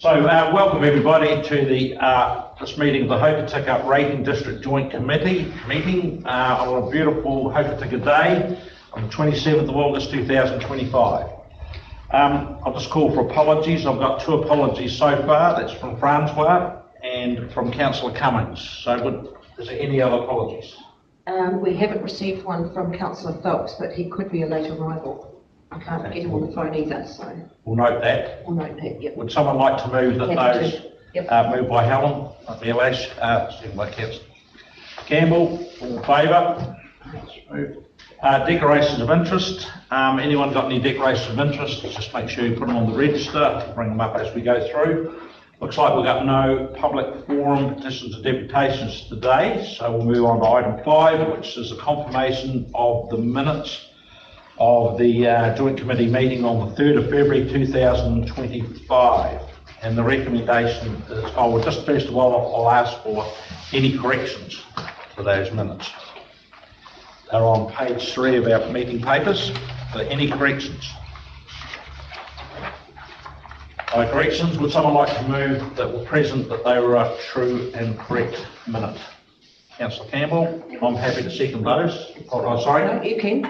Welcome everybody to the this meeting of the Hokitika Rating District Joint Committee meeting on a beautiful Hokitika day on the 27th of August 2025. I'll just call for apologies. I've got two apologies so far. That's from Francois and from Councillor Cummings. So is there any other apologies? We haven't received one from Councillor Phelps, but he could be a late arrival. I can't get him on the phone either, so we'll note that. We'll note that, yep. Would someone like to move that those, moved by Helen, Elash, second by Councillor Campbell, all in favour? Declarations of interest. Anyone got any declarations of interest? Just make sure you put them on the register, bring them up as we go through. Looks like we've got no public forum petitions and deputations today, so we'll move on to item 5, which is a confirmation of the minutes of the Joint Committee meeting on the 3rd of February 2025. And the recommendation is, just first of all, I'll ask for any corrections to those minutes. They're on page 3 of our meeting papers. Are there any corrections? Corrections, would someone like to move that were present that they were a true and correct minute? Councillor Campbell, I'm happy to second those. Oh, sorry? No, you can.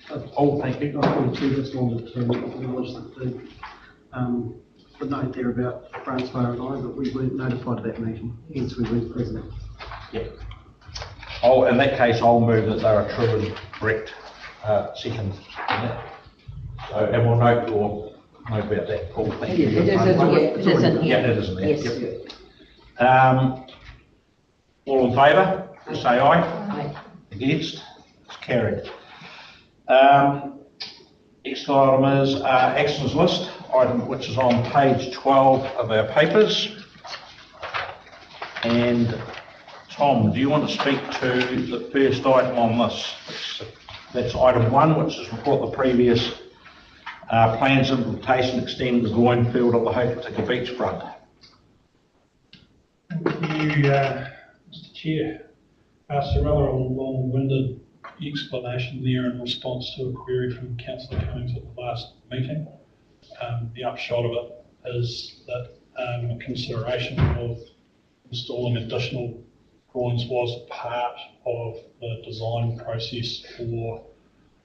Thank you. I just wanted to acknowledge the note there about Francois and I, but we weren't notified of that meeting, hence we weren't present. Yeah. In that case, I'll move that they're a true and correct second. So, and we'll note your note about that, Paul. Thank you. It isn't here. Yeah, it isn't there. Yes. Yep. All in favour? Say aye. Aye. Against? It's carried. Next item is actions list, item which is on page 12 of our papers. And Tom, do you want to speak to the first item on this? That's item 1, which is report the previous plans implementation extending the groin field of the Hokitika beachfront. Thank you, Mr. Chair. It's a rather long-winded explanation there in response to a query from Councillor Cummings at the last meeting. The upshot of it is that a consideration of installing additional groins was part of the design process for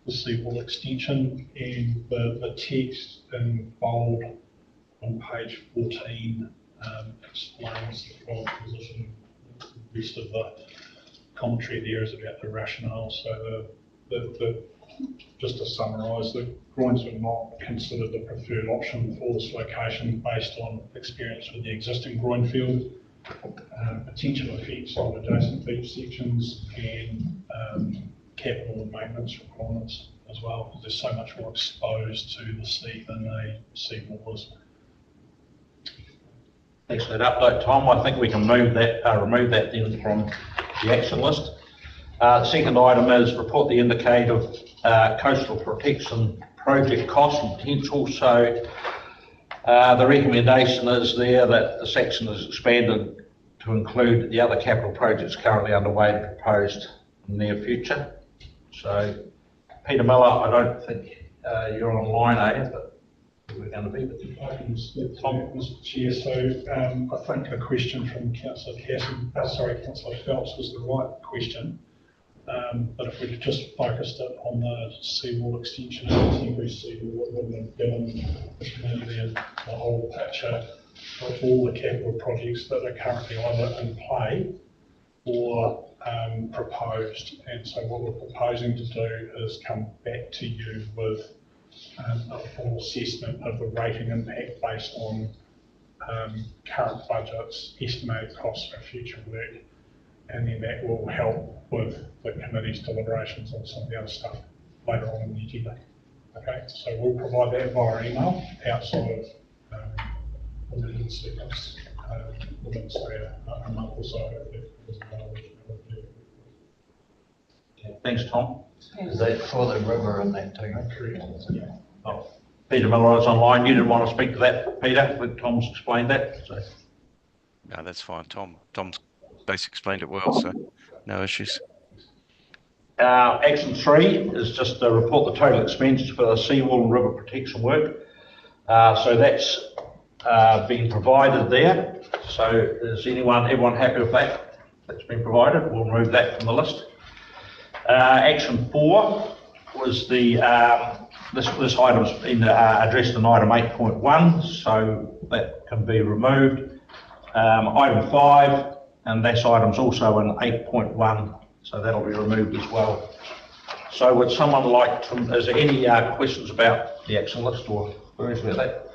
the seawall extension, and the text in bold on page 14 explains the groin position. The rest of the commentary there is about the rationale. So just to summarise, the groins were not considered the preferred option for this location based on experience with the existing groin field, potential effects on adjacent beach sections, and capital and maintenance requirements as well, because they're so much more exposed to the sea than a seawall is. Thanks for that update, Tom. I think we can remove that then from the action list. The second item is report the indicator of coastal protection project cost and potential. So the recommendation is there that the section is expanded to include the other capital projects currently underway and proposed in the near future. So Peter Miller, I don't think you're online, are you? But we're going to be with you. I can speak to that, Mr. Chair. So I think the question from Councillor Councillor Phelps was the right question. But if we'd just focused it on the seawall extension and the temporary seawall, it wouldn't have given the community the whole picture of all the capital projects that are currently either in play or proposed. And so what we're proposing to do is come back to you with a full assessment of the rating impact based on current budgets, estimated costs for future work, and then that will help with the committee's deliberations on some of the other stuff later on in the agenda. Okay, so we'll provide that via email outside of immediate sequence within, say, a month or so. Thanks, Tom. Is that for the river and that too? Yeah. Peter Miller is online. You didn't want to speak to that, Peter, but Tom's explained that. So. No, that's fine. Tom's basically explained it well, so no issues. Action 3 is just to report the total expenditure for the seawall and river protection work. So that's been provided there. So is everyone happy with that? That's been provided. We'll remove that from the list. Action 4 was the this item's been addressed in item 8.1, so that can be removed. Item 5, and this item's also in 8.1, so that'll be removed as well. So would someone like to, is there any questions about the action list or queries about that?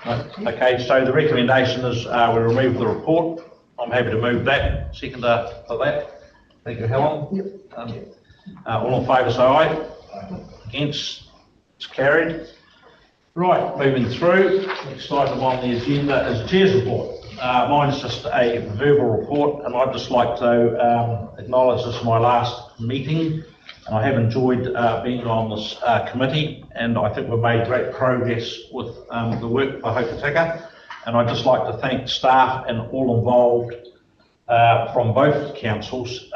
No? Okay, so the recommendation is we remove the report. I'm happy to move that. Seconder for that. Thank you, Helen. Yep. All in favour, say aye. Against? It's carried. Right, moving through. Next item on the agenda is the Chair's report. Mine's just a verbal report, and I'd just like to acknowledge this is my last meeting, and I have enjoyed being on this committee, and I think we've made great progress with the work for Hokitika, and I'd just like to thank staff and all involved from both councils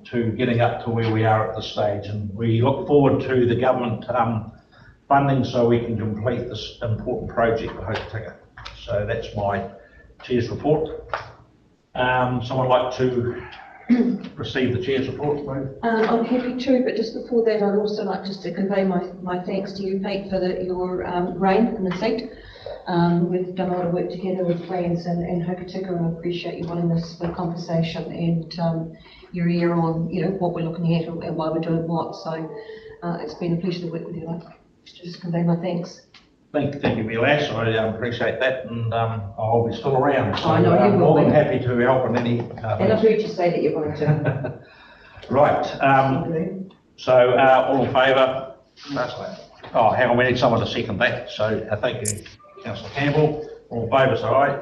to getting up to where we are at this stage, and we look forward to the government funding so we can complete this important project for Hokitika. So that's my Chair's report. Someone like to receive the Chair's report, please? I'm happy to, but just before that, I'd also like just to convey my thanks to you, Pete, for your reign in the seat. We've done a lot of work together with friends and Hokitika, and I appreciate you wanting this for conversation and your ear on, what we're looking at and why we're doing what. So it's been a pleasure to work with you. Just convey my thanks. Thank you, Milash. I appreciate that, and I'll be still around. So I know you will. More than happy to help in any. And I've heard you say that you're going to. Right. So all in favour? Oh, hang on. We need someone to second that. So thank you, Councillor Campbell. All in favour, say aye.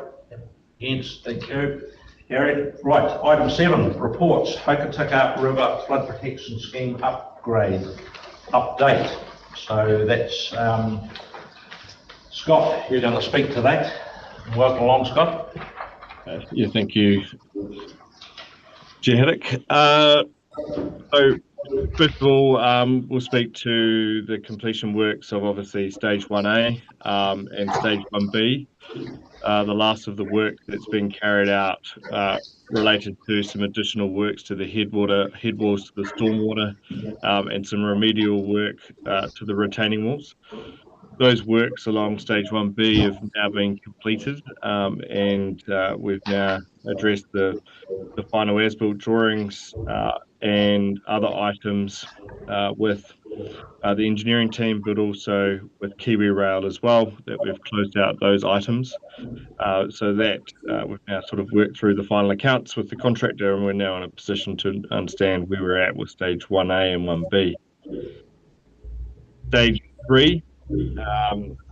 Against? Thank you. Carried. Right. Item 7. Reports. Hokitika River Flood Protection Scheme update. So that's Scott. You're going to speak to that. Welcome along, Scott. Yeah, thank you, Jehedic. So first of all, we'll speak to the completion works of obviously stage 1A and stage 1B. The last of the work that's been carried out related to some additional works to the headwalls to the stormwater and some remedial work to the retaining walls. Those works along stage 1B have now been completed, and we've now addressed the final as-built drawings and other items with the engineering team, but also with Kiwi Rail as well, that we've closed out those items. So that we've now sort of worked through the final accounts with the contractor, and we're now in a position to understand where we're at with stage 1A and 1B. Stage 3.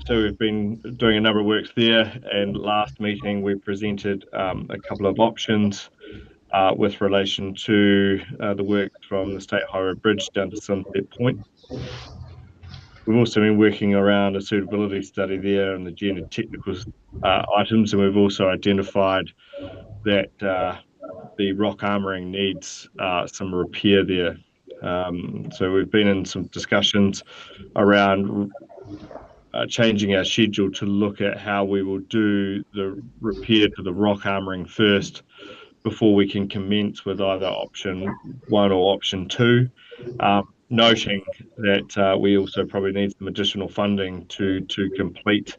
So we've been doing a number of works there, and last meeting we presented a couple of options with relation to the work from the State Highway Bridge down to Sunset Point. We've also been working around a suitability study there and the geotechnical items, and we've also identified that the rock armouring needs some repair there. So we've been in some discussions around changing our schedule to look at how we will do the repair to the rock armouring first before we can commence with either option 1 or option 2, noting that we also probably need some additional funding to complete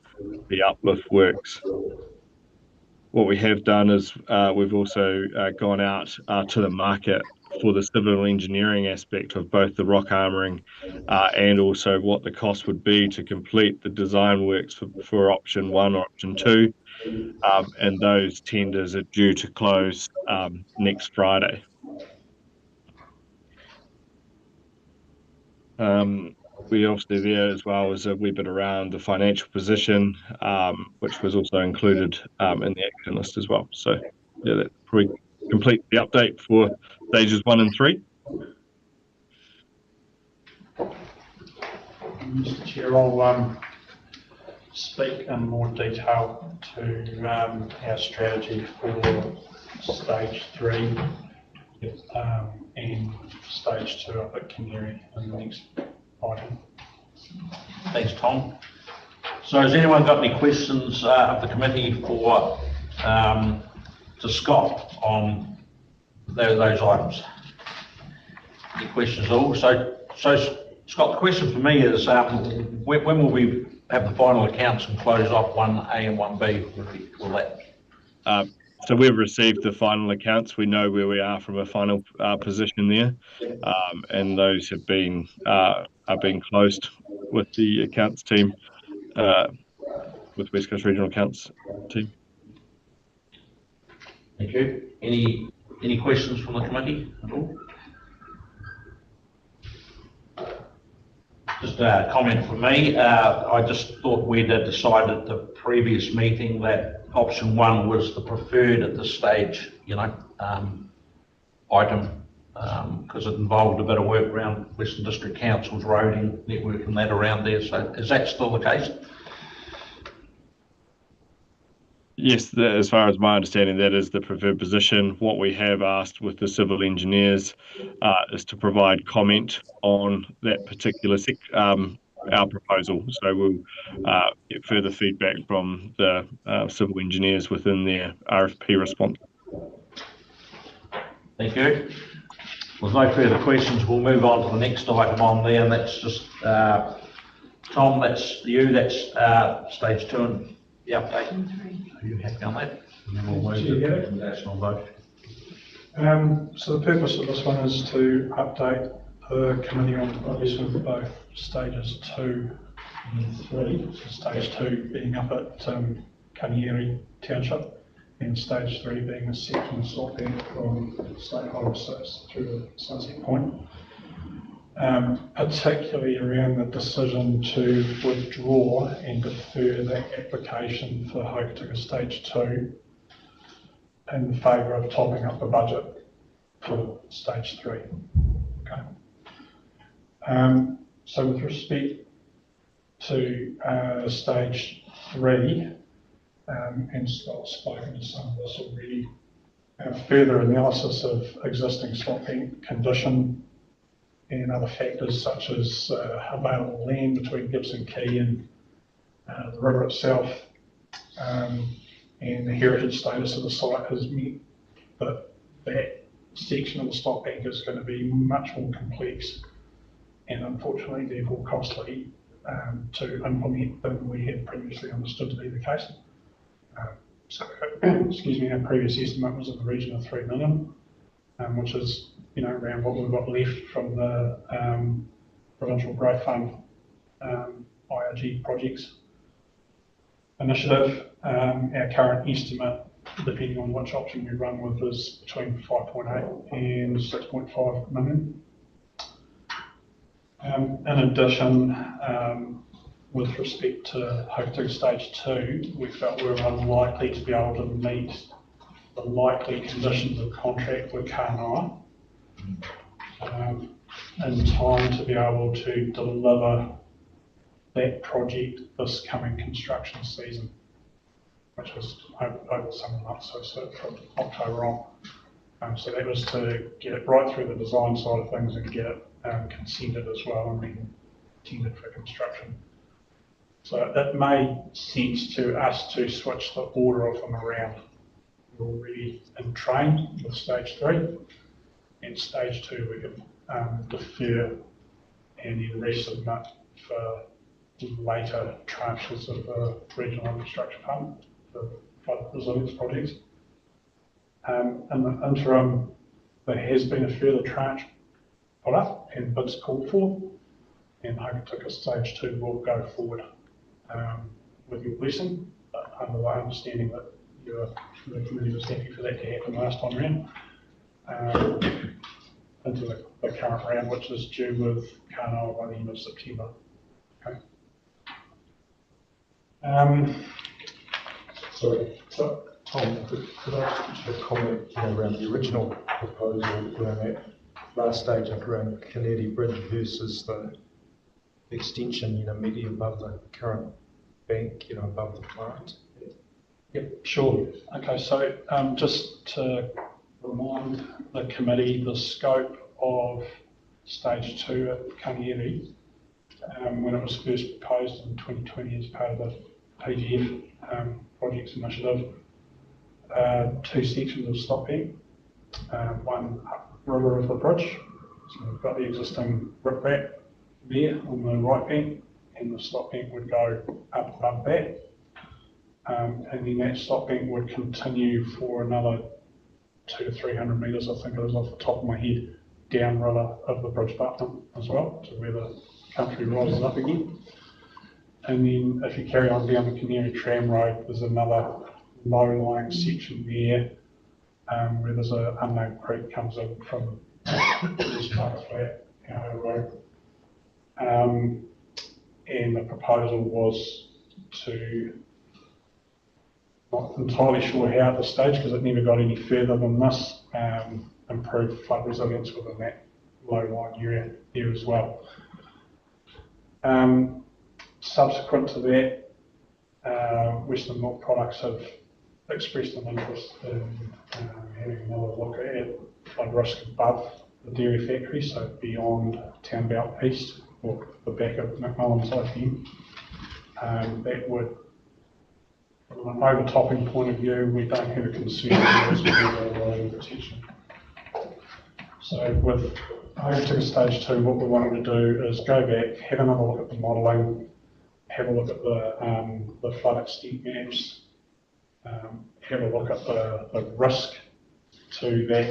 the uplift works. What we have done is we've also gone out to the market for the civil engineering aspect of both the rock armouring and also what the cost would be to complete the design works for option 1 or option 2, and those tenders are due to close next Friday. We obviously there as well as a wee bit around the financial position, which was also included in the action list as well. So yeah, that probably completes the update for stages 1 and 3. Mr. Chair, I'll speak in more detail to our strategy for stage 3 and stage 2 up at Canary in the next item. Thanks, Tom. So has anyone got any questions of the committee for to Scott on those items? Any questions at all? So Scott, the question for me is when will we have the final accounts and close off 1A and 1B? Will that? So we've received the final accounts. We know where we are from a final position there, and those have been are being closed with the accounts team, with West Coast Regional Accounts team. Thank you. Any questions from the committee at all? Just a comment from me. I just thought we'd decided at the previous meeting that option 1 was the preferred at this stage, item, because it involved a bit of work around Western District Council's roading network and that around there. So is that still the case? Yes, as far as my understanding, that is the preferred position. What we have asked with the civil engineers is to provide comment on that particular our proposal. So we'll get further feedback from the civil engineers within their RFP response. Thank you. With no further questions, we'll move on to the next item on there, and that's just Tom. That's you. That's stage 2 and the update. Are you happy on that? And then we'll move to the recommendational vote. So the purpose of this one is to update the committee on progress with both stages 2 and 3. So stage 2 being up at Kanieri Township, and stage 3 being a second stop bank from State Highway 6 through to Sunset Point. Particularly around the decision to withdraw and defer that application for Hokitika Stage 2 in favour of topping up the budget for Stage 3. Okay. So with respect to Stage 3, and Scott's spoken to some of this already, further analysis of existing stop bank condition and other factors such as available land between Gibson Quay and the river itself, and the heritage status of the site has meant that that section of the stop bank is going to be much more complex and unfortunately therefore costly to implement than we had previously understood to be the case. So, excuse me, our previous estimate was in the region of 3 million, which is around what we've got left from the Provincial Growth Fund IRG projects initiative. Our current estimate, depending on which option we run with, is between 5.8 and 6.5 million. In addition, with respect to Hokitika Stage 2, we felt we were unlikely to be able to meet the likely conditions of contract with Kānoa in time to be able to deliver that project this coming construction season, which is over the summer months, so from October on. So that was to get it right through the design side of things and get it consented as well and then tendered for construction. So that made sense to us to switch the order of them around. We're already in train with Stage 3, and Stage 2 we can defer and then resubmit for later tranches of the Regional Infrastructure Fund for flood resilience projects. In the interim, there has been a further tranche put up and bids called for, and Hokitika Stage 2 will go forward with your blessing, but under the understanding that the committee was happy for that to happen last time around, into the current round, which is due with Kānoa by the end of September. Okay. So Tom, could I just have a comment around the original proposal around that last stage up around Canary Bridge versus the extension, immediately above the current bank, above the plant? Yep, sure. Okay, so just to remind the committee, the scope of Stage 2 at Kanieri when it was first proposed in 2020 as part of the PGF projects initiative. 2 sections of stop bank, one upriver of the bridge. So we've got the existing riprap there on the right bank, and the stop bank would go up above that. And then that stop bank would continue for another 200 to 300 metres, I think it is off the top of my head, downriver of the bridge button as well, to where the country rises up again. And then if you carry on down the Canary Tram Road, there's another low-lying section there where there's an unknown creek comes in from this part of flat Road. And the proposal was to, not entirely sure how at this stage because it never got any further than this, improve flood resilience within that low-lying area there as well. Subsequent to that, Western Milk Products have expressed an interest in having another look at flood risk above the dairy factory, so beyond Townbelt East, or the back of McMullen's IPM. That would, from an overtopping point of view, we don't have a concern with erosion protection. So with Hokitika Stage 2, what we're wanting to do is go back, have another look at the modelling, have a look at the flood extent maps, have a look at the risk to that,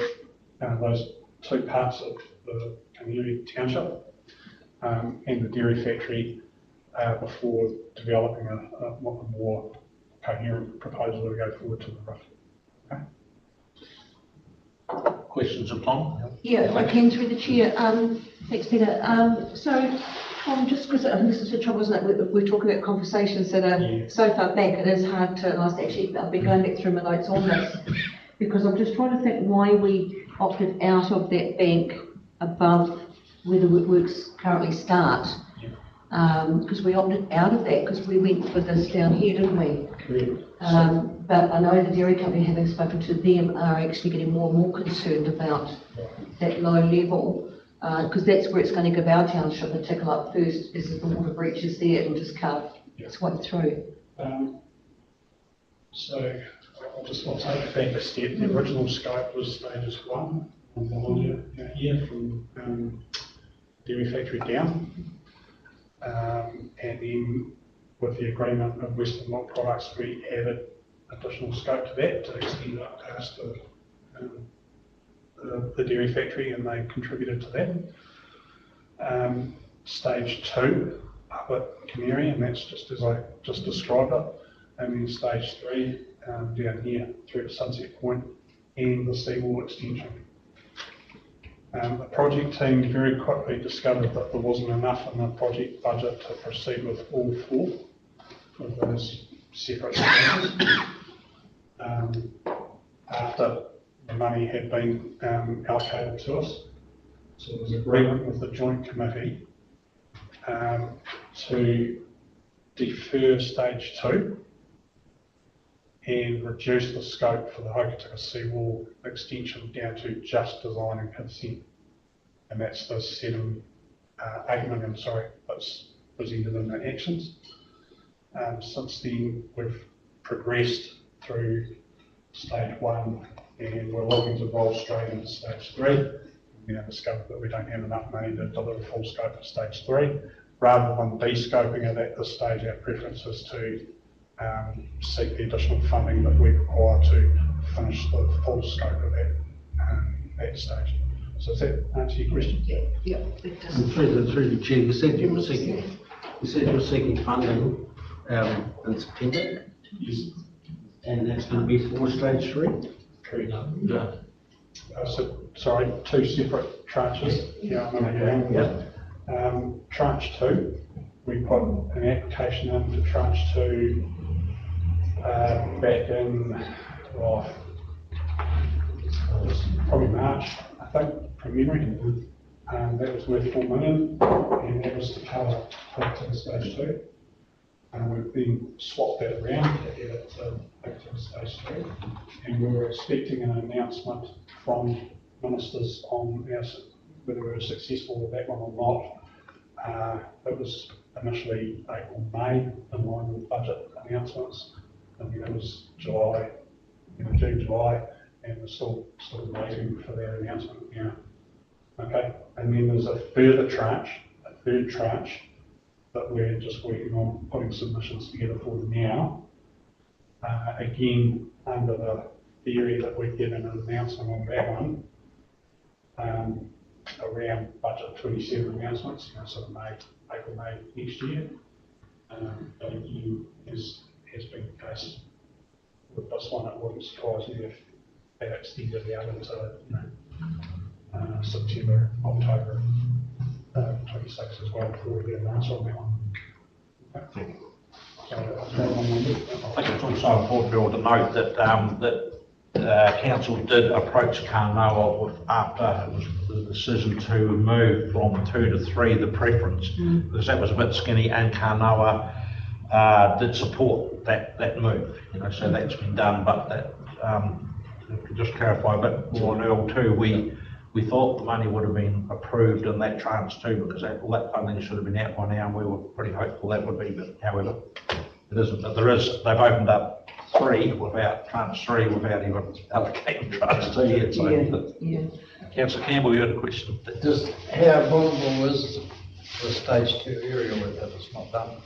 those 2 parts of the Canary Township and the dairy factory before developing a more coherent proposal to go forward to the RIF. Okay. Questions of Tom? Yeah, if I can, through the chair. Thanks, Peter. So, Tom, just because this is the trouble, isn't it? We're talking about conversations that are so far back, it is hard to, and I've been going back through my notes on this, because I'm just trying to think why we opted out of that bank above where the works currently start. Because we opted out of that because we went for this down here, didn't we? Correct. But I know the dairy company, having spoken to them, are actually getting more and more concerned about that low level, because that's where it's going to give our township a tickle up first, is if the water breaches there, it'll just cut its way through. So I'll take it back a step. The original scope was stages 1 on the line here from dairy factory down. And then with the agreement of Western Milk Products, we added additional scope to that to extend it up past the dairy factory, and they contributed to that. Stage 2 up at Canary, and that's just as I just described it. And then stage 3 down here through to Sunset Point and the seawall extension. The project team very quickly discovered that there wasn't enough in the project budget to proceed with all 4 of those separate stages. After the money had been allocated to us. So there was agreement with the joint committee to defer stage 2 and reduce the scope for the Hokitika seawall extension down to just design and consent. And that's the 8 million, that's presented in the actions. Since then, we've progressed through stage 1 and we're looking to roll straight into stage 3. We now discovered that we don't have enough money to deliver full scope for stage 3. Rather than de-scoping it at this stage, our preference is to seek the additional funding that we require to finish the full scope of that stage. So does that answer your question? Yeah, it does. And through the chair, you said you were seeking funding in September, Yes. and that's going to be for stage 3. Correct. Yeah. So, sorry, 2 separate tranches. Tranche 2, we put an application in for tranche 2 back in probably March, I think, from memory. That was worth 4 million, and that was to cover Hokitika stage 2. We've then swapped that around to add it to Hokitika stage 3, and we were expecting an announcement from ministers on whether we were successful with that one or It was initially April, May, in line with budget announcements, and then it was July, June, July, and we're still waiting for that announcement now. Okay, and then there's a third tranche that we're just working on putting submissions together for now. Again, under the theory that we'd get an announcement on that one, around budget 27 announcements, sort of April, May next year. But again, as has been the case with this one, it wouldn't surprise me if that extended out into September, October 26 as well before we get an answer on that one. Okay. I think it's also important, Bill, to note that council did approach Kānoa after it was the decision to move from 2 to 3, the preference, because that was a bit skinny, and Kānoa did support that move. So that's been done, but that to just clarify a bit more on Earl too, we thought the money would have been approved in that tranche too, because that funding should have been out by now, and we were pretty hopeful that would be, but however, it isn't. But they've opened up tranche 3 without even allocating tranche 2 yet. So, Councillor Campbell, you had a question. Just how vulnerable is the stage 2 area where that is not done?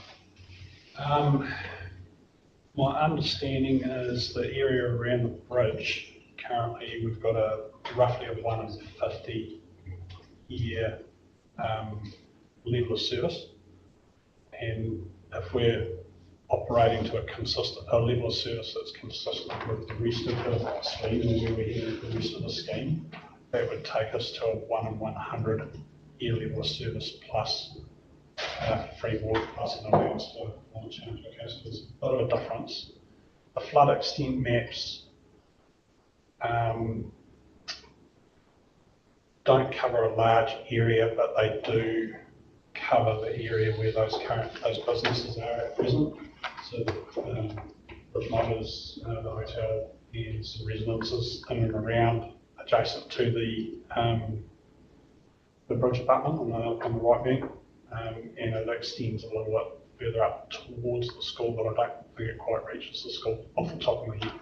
My understanding is the area around the bridge, currently we've got roughly a 1 in 50 year level of service, and if we're operating to a level of service that's consistent with the rest of the scheme, and where we're heading with the rest of the scheme, that would take us to a 1 in 100 year level of service plus free water plus an allowance for climate change. Okay, so there's a bit of a difference. The flood extent maps don't cover a large area, but they do cover the area where those businesses are at present. So the Motors, the hotel, and some residences in and around adjacent to the bridge abutment on the right bank, and it extends a little bit further up towards the school, but I don't think it quite reaches the school off the top of my head.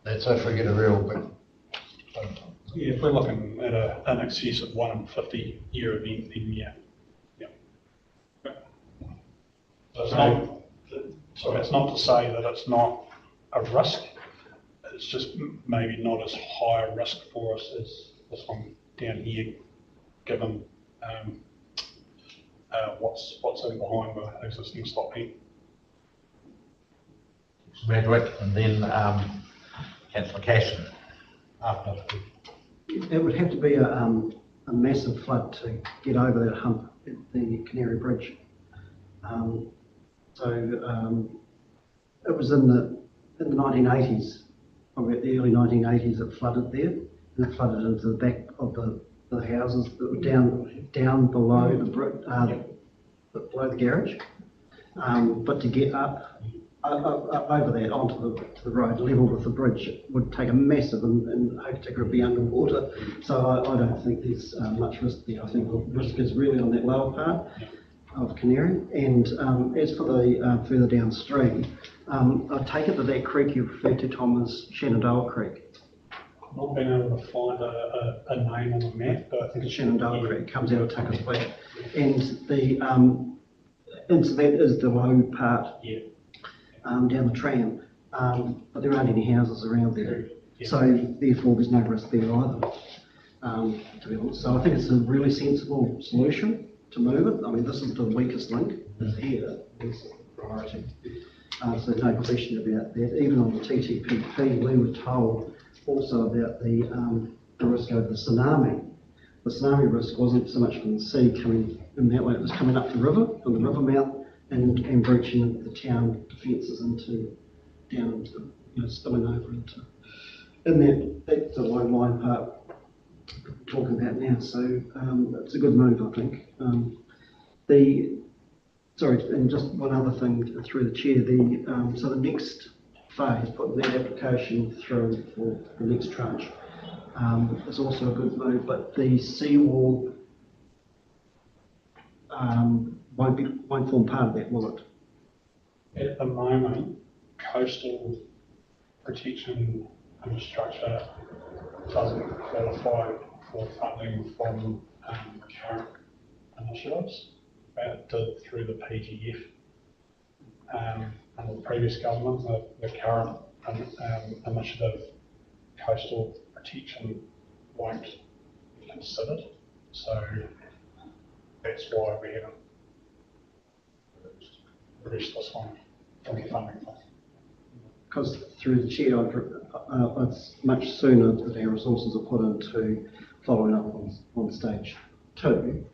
That's if we get a real big. Yeah, if we're looking at an excess of 1 in 50 year event, then yeah. So it's not to say that it's not a risk. It's just maybe not as high a risk for us as this one down here, given what's in behind the existing stop heap. Redwick, and then Councillor Cashin after. It would have to be a massive flood to get over that hump at the Canary Bridge. It was in the 1980s, probably the early 1980s, it flooded there, and it flooded into the back of the houses that were down below below the garage. But to get up over that onto the road, level with the bridge, would take a massive, and Hokitika would be underwater. So I don't think there's much risk there. I think the risk is really on that lower part of Canary. And as for the further downstream, I take it that creek you referred to, Tom, is Shenandoah Creek. Not been able to find a name on the map, but I think The Shenandoah Creek comes out of Tucker's Flat, and the into that is the low part down the tram, but there aren't any houses around there, so therefore there's no risk there either. To be honest, so I think it's a really sensible solution to move it. I mean, this is the weakest link. It's here. It's the priority. So no question about that. Even on the TTPP, we were told also about the risk over the tsunami. The tsunami risk wasn't so much from the sea coming in that way, it was coming up the river, from the river mouth, and breaching the town defences down into, spilling over into. And that's the low line part we're talking about now. So it's a good move, I think. Sorry, and just one other thing through the chair. So the next phase, putting that application through for the next tranche, is also a good move. But the seawall won't form part of that, will it? At the moment, coastal protection infrastructure doesn't qualify for funding from current initiatives. It did through the PGF under the previous government. The current initiative, coastal protection, won't be considered. So that's why we haven't released this one from the funding fund. Because through the chair, it's much sooner that our resources are put into following up on stage 2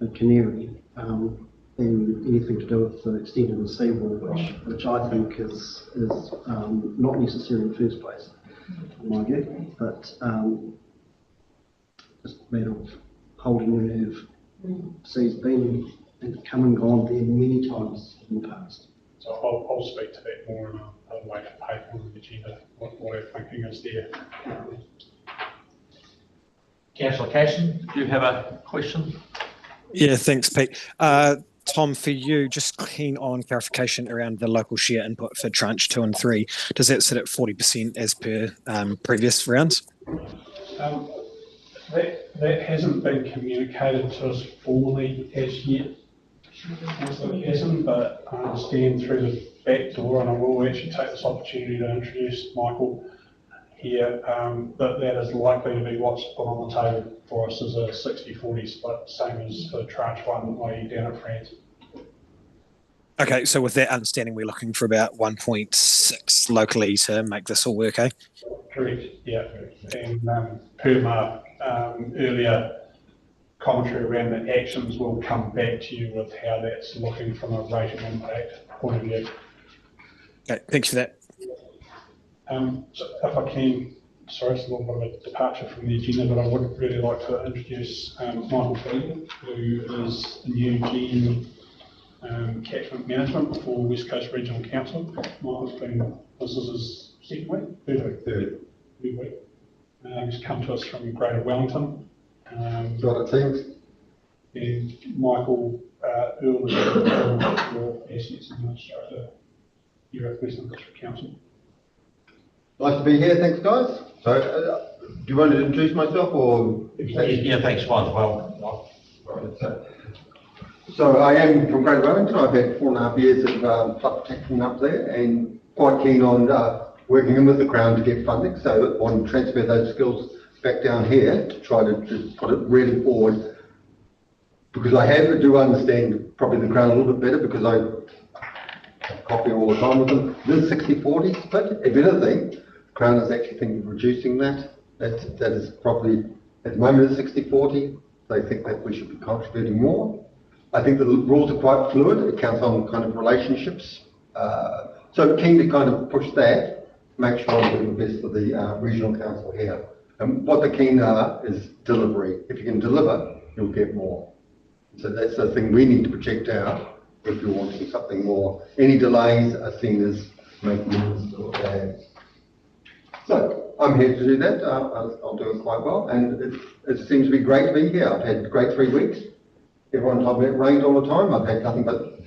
at Canary than anything to do with the extending the seawall, which I think is not necessary in the first place, in my view, but just a matter of holding the nerve. Sea's been and come and gone there many times in the past. So I'll speak to that more in a later paper on the agenda, what our thinking is there. Councillor Casson, do you have a question? Yeah, thanks, Pete. Tom, for you, just keen on clarification around the local share input for tranche 2 and 3. Does that sit at 40% as per previous rounds? That hasn't been communicated to us formally as yet. It hasn't, but I understand through the back door, and I will actually take this opportunity to introduce Michael here, that is likely to be what's put on the table for us as a 60-40 split, same as for tranche 1, i.e. down at France. Okay, so with that understanding, we're looking for about 1.6 locally to make this all work, eh? Correct, yeah. And per my earlier commentary around the actions, we'll come back to you with how that's looking from a rate of impact point of view. Okay, thanks for that. So if I can, sorry, it's a little bit of a departure from the agenda, but I would really like to introduce Michael Freeman, who is the new GM Catchment Management for West Coast Regional Council. Michael's been, this is his second week? Third week. He's come to us from Greater Wellington. Got it, thanks. And Michael Earl is your Assets Administrator here at Western District Council. Nice to be here, thanks guys. So, do you want to introduce myself or? Yeah, thanks, might as well. So I am from Greater Wellington. I've had 4.5 years of flood protection up there and quite keen on working in with the Crown to get funding. So I want to transfer those skills back down here to try to just put it really forward, because I do understand probably the Crown a little bit better, because I copy all the time with them. This 60-40 split, if anything, Crown is actually thinking of reducing that. That is probably, at the moment it's 60-40. They think that we should be contributing more. I think the rules are quite fluid. It counts on kind of relationships. So keen to kind of push that, make sure I'm doing the best for the regional council here. And what the keen are is delivery. If you can deliver, you'll get more. So that's the thing we need to project out if you're wanting something more. Any delays are seen as making moves or bad. So I'm here to do that. I'll do it quite well, and it seems to be great to be here. I've had a great 3 weeks. Everyone told me it rained all the time. I've had nothing but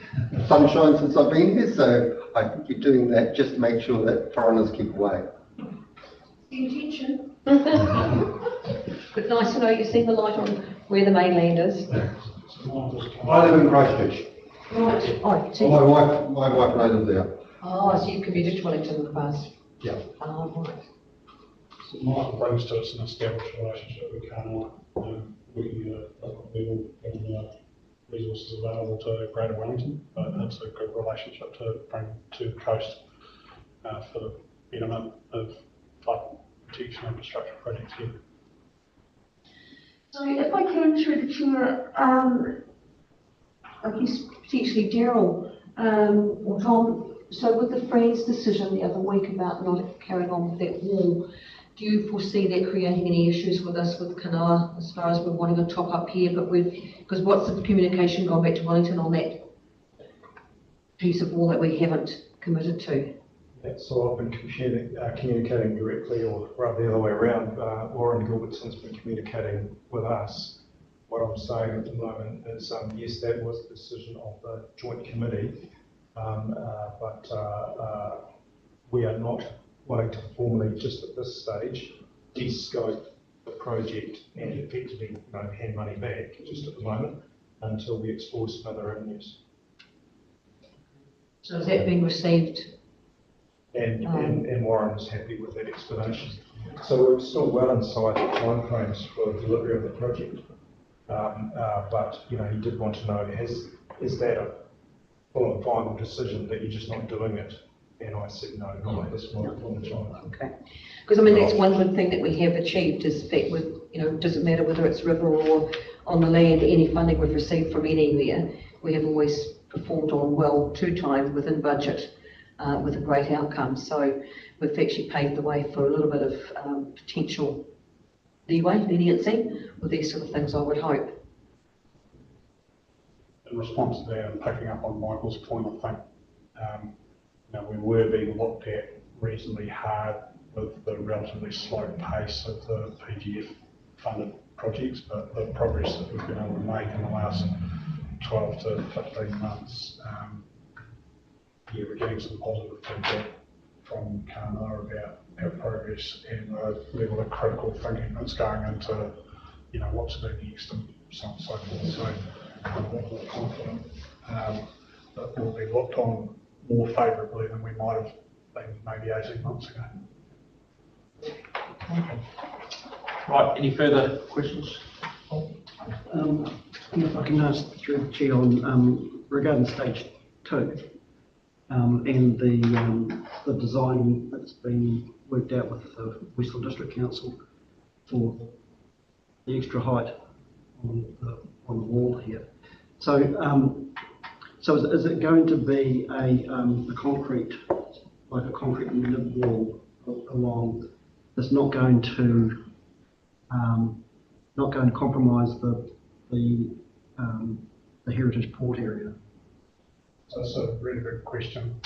sunshine since I've been here, so I think you're doing that just to make sure that foreigners keep away. The intention. But nice to know you see the light on where the mainland is. I live in Christchurch. Right. Oh, so my wife knows there. Oh, so you commuted to Wellington in the past? Yeah. Oh, right. So Michael brings to us an established relationship with Kānoa, working at a local level and resources available to Greater Wellington, but it's a good relationship to bring to the coast for the betterment of flood protection infrastructure projects here. So if I can through the chair, I guess potentially Daryl or Tom, so with the Fran's decision the other week about not carrying on with that wall, do you foresee that creating any issues with us with Kānoa as far as we're wanting a top up here, but because what's the communication gone back to Wellington on that piece of wall that we haven't committed to? Yeah, so I've been communicating directly, or rather the other way around. Lauren Gilbertson's been communicating with us what I'm saying at the moment is, yes, that was the decision of the joint committee, but we are not wanting to formally, just at this stage, de-scope the project and effectively, hand money back just at the moment until we explore some other avenues. So has that been received? And Warren is happy with that explanation. So we're still well inside the timeframes for delivery of the project. But he did want to know, is that a full and final decision that you're just not doing it? And I said, no, not at this point in time. Okay. Because that's one good thing that we have achieved is that with, doesn't matter whether it's river or on the land, any funding we've received from anywhere, we have always performed on well 2 times within budget with a great outcome. So we've actually paved the way for a little bit of potential leniency with these sort of things, I would hope. In response to that and picking up on Michael's point, I think we were being looked at reasonably hard with the relatively slow pace of the PGF funded projects, but the progress that we've been able to make in the last 12 to 15 months, we're getting some positive feedback from Kānoa about our progress and the level of critical thinking that's going into, what to do next and so on and so forth. So I'm more confident that we'll be looked on more favourably than we might have been maybe 18 months ago. Okay. Right, any further questions? If I can ask through the chair on regarding stage 2 and the design that's been worked out with the Westland District Council for the extra height on the wall here. So is it going to be a concrete, like a concrete nib wall along that's not going to compromise the heritage port area? So that's a really good question.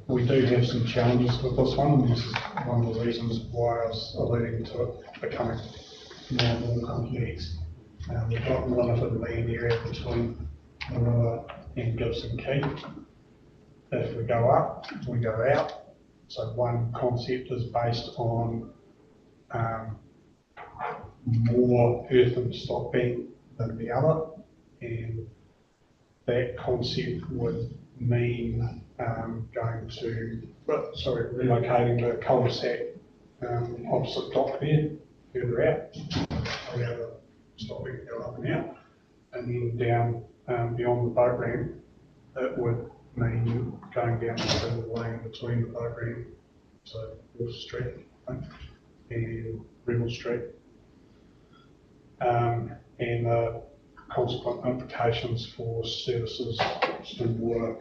We do have some challenges with this one, and this is one of the reasons why I was alluding to it becoming more and more complex. We've got limited land area between the river and Gibson Key. If we go up, we go out. So one concept is based on more earthen stock bank than the other, and that concept would mean relocating the cul-de-sac opposite dock there, further out, allow the stock bank to go up and out, and then down beyond the boat ramp, it would mean going down the single lane between the boat ramp, so Weld Street and Weld Street, and the consequent implications for services, storm water,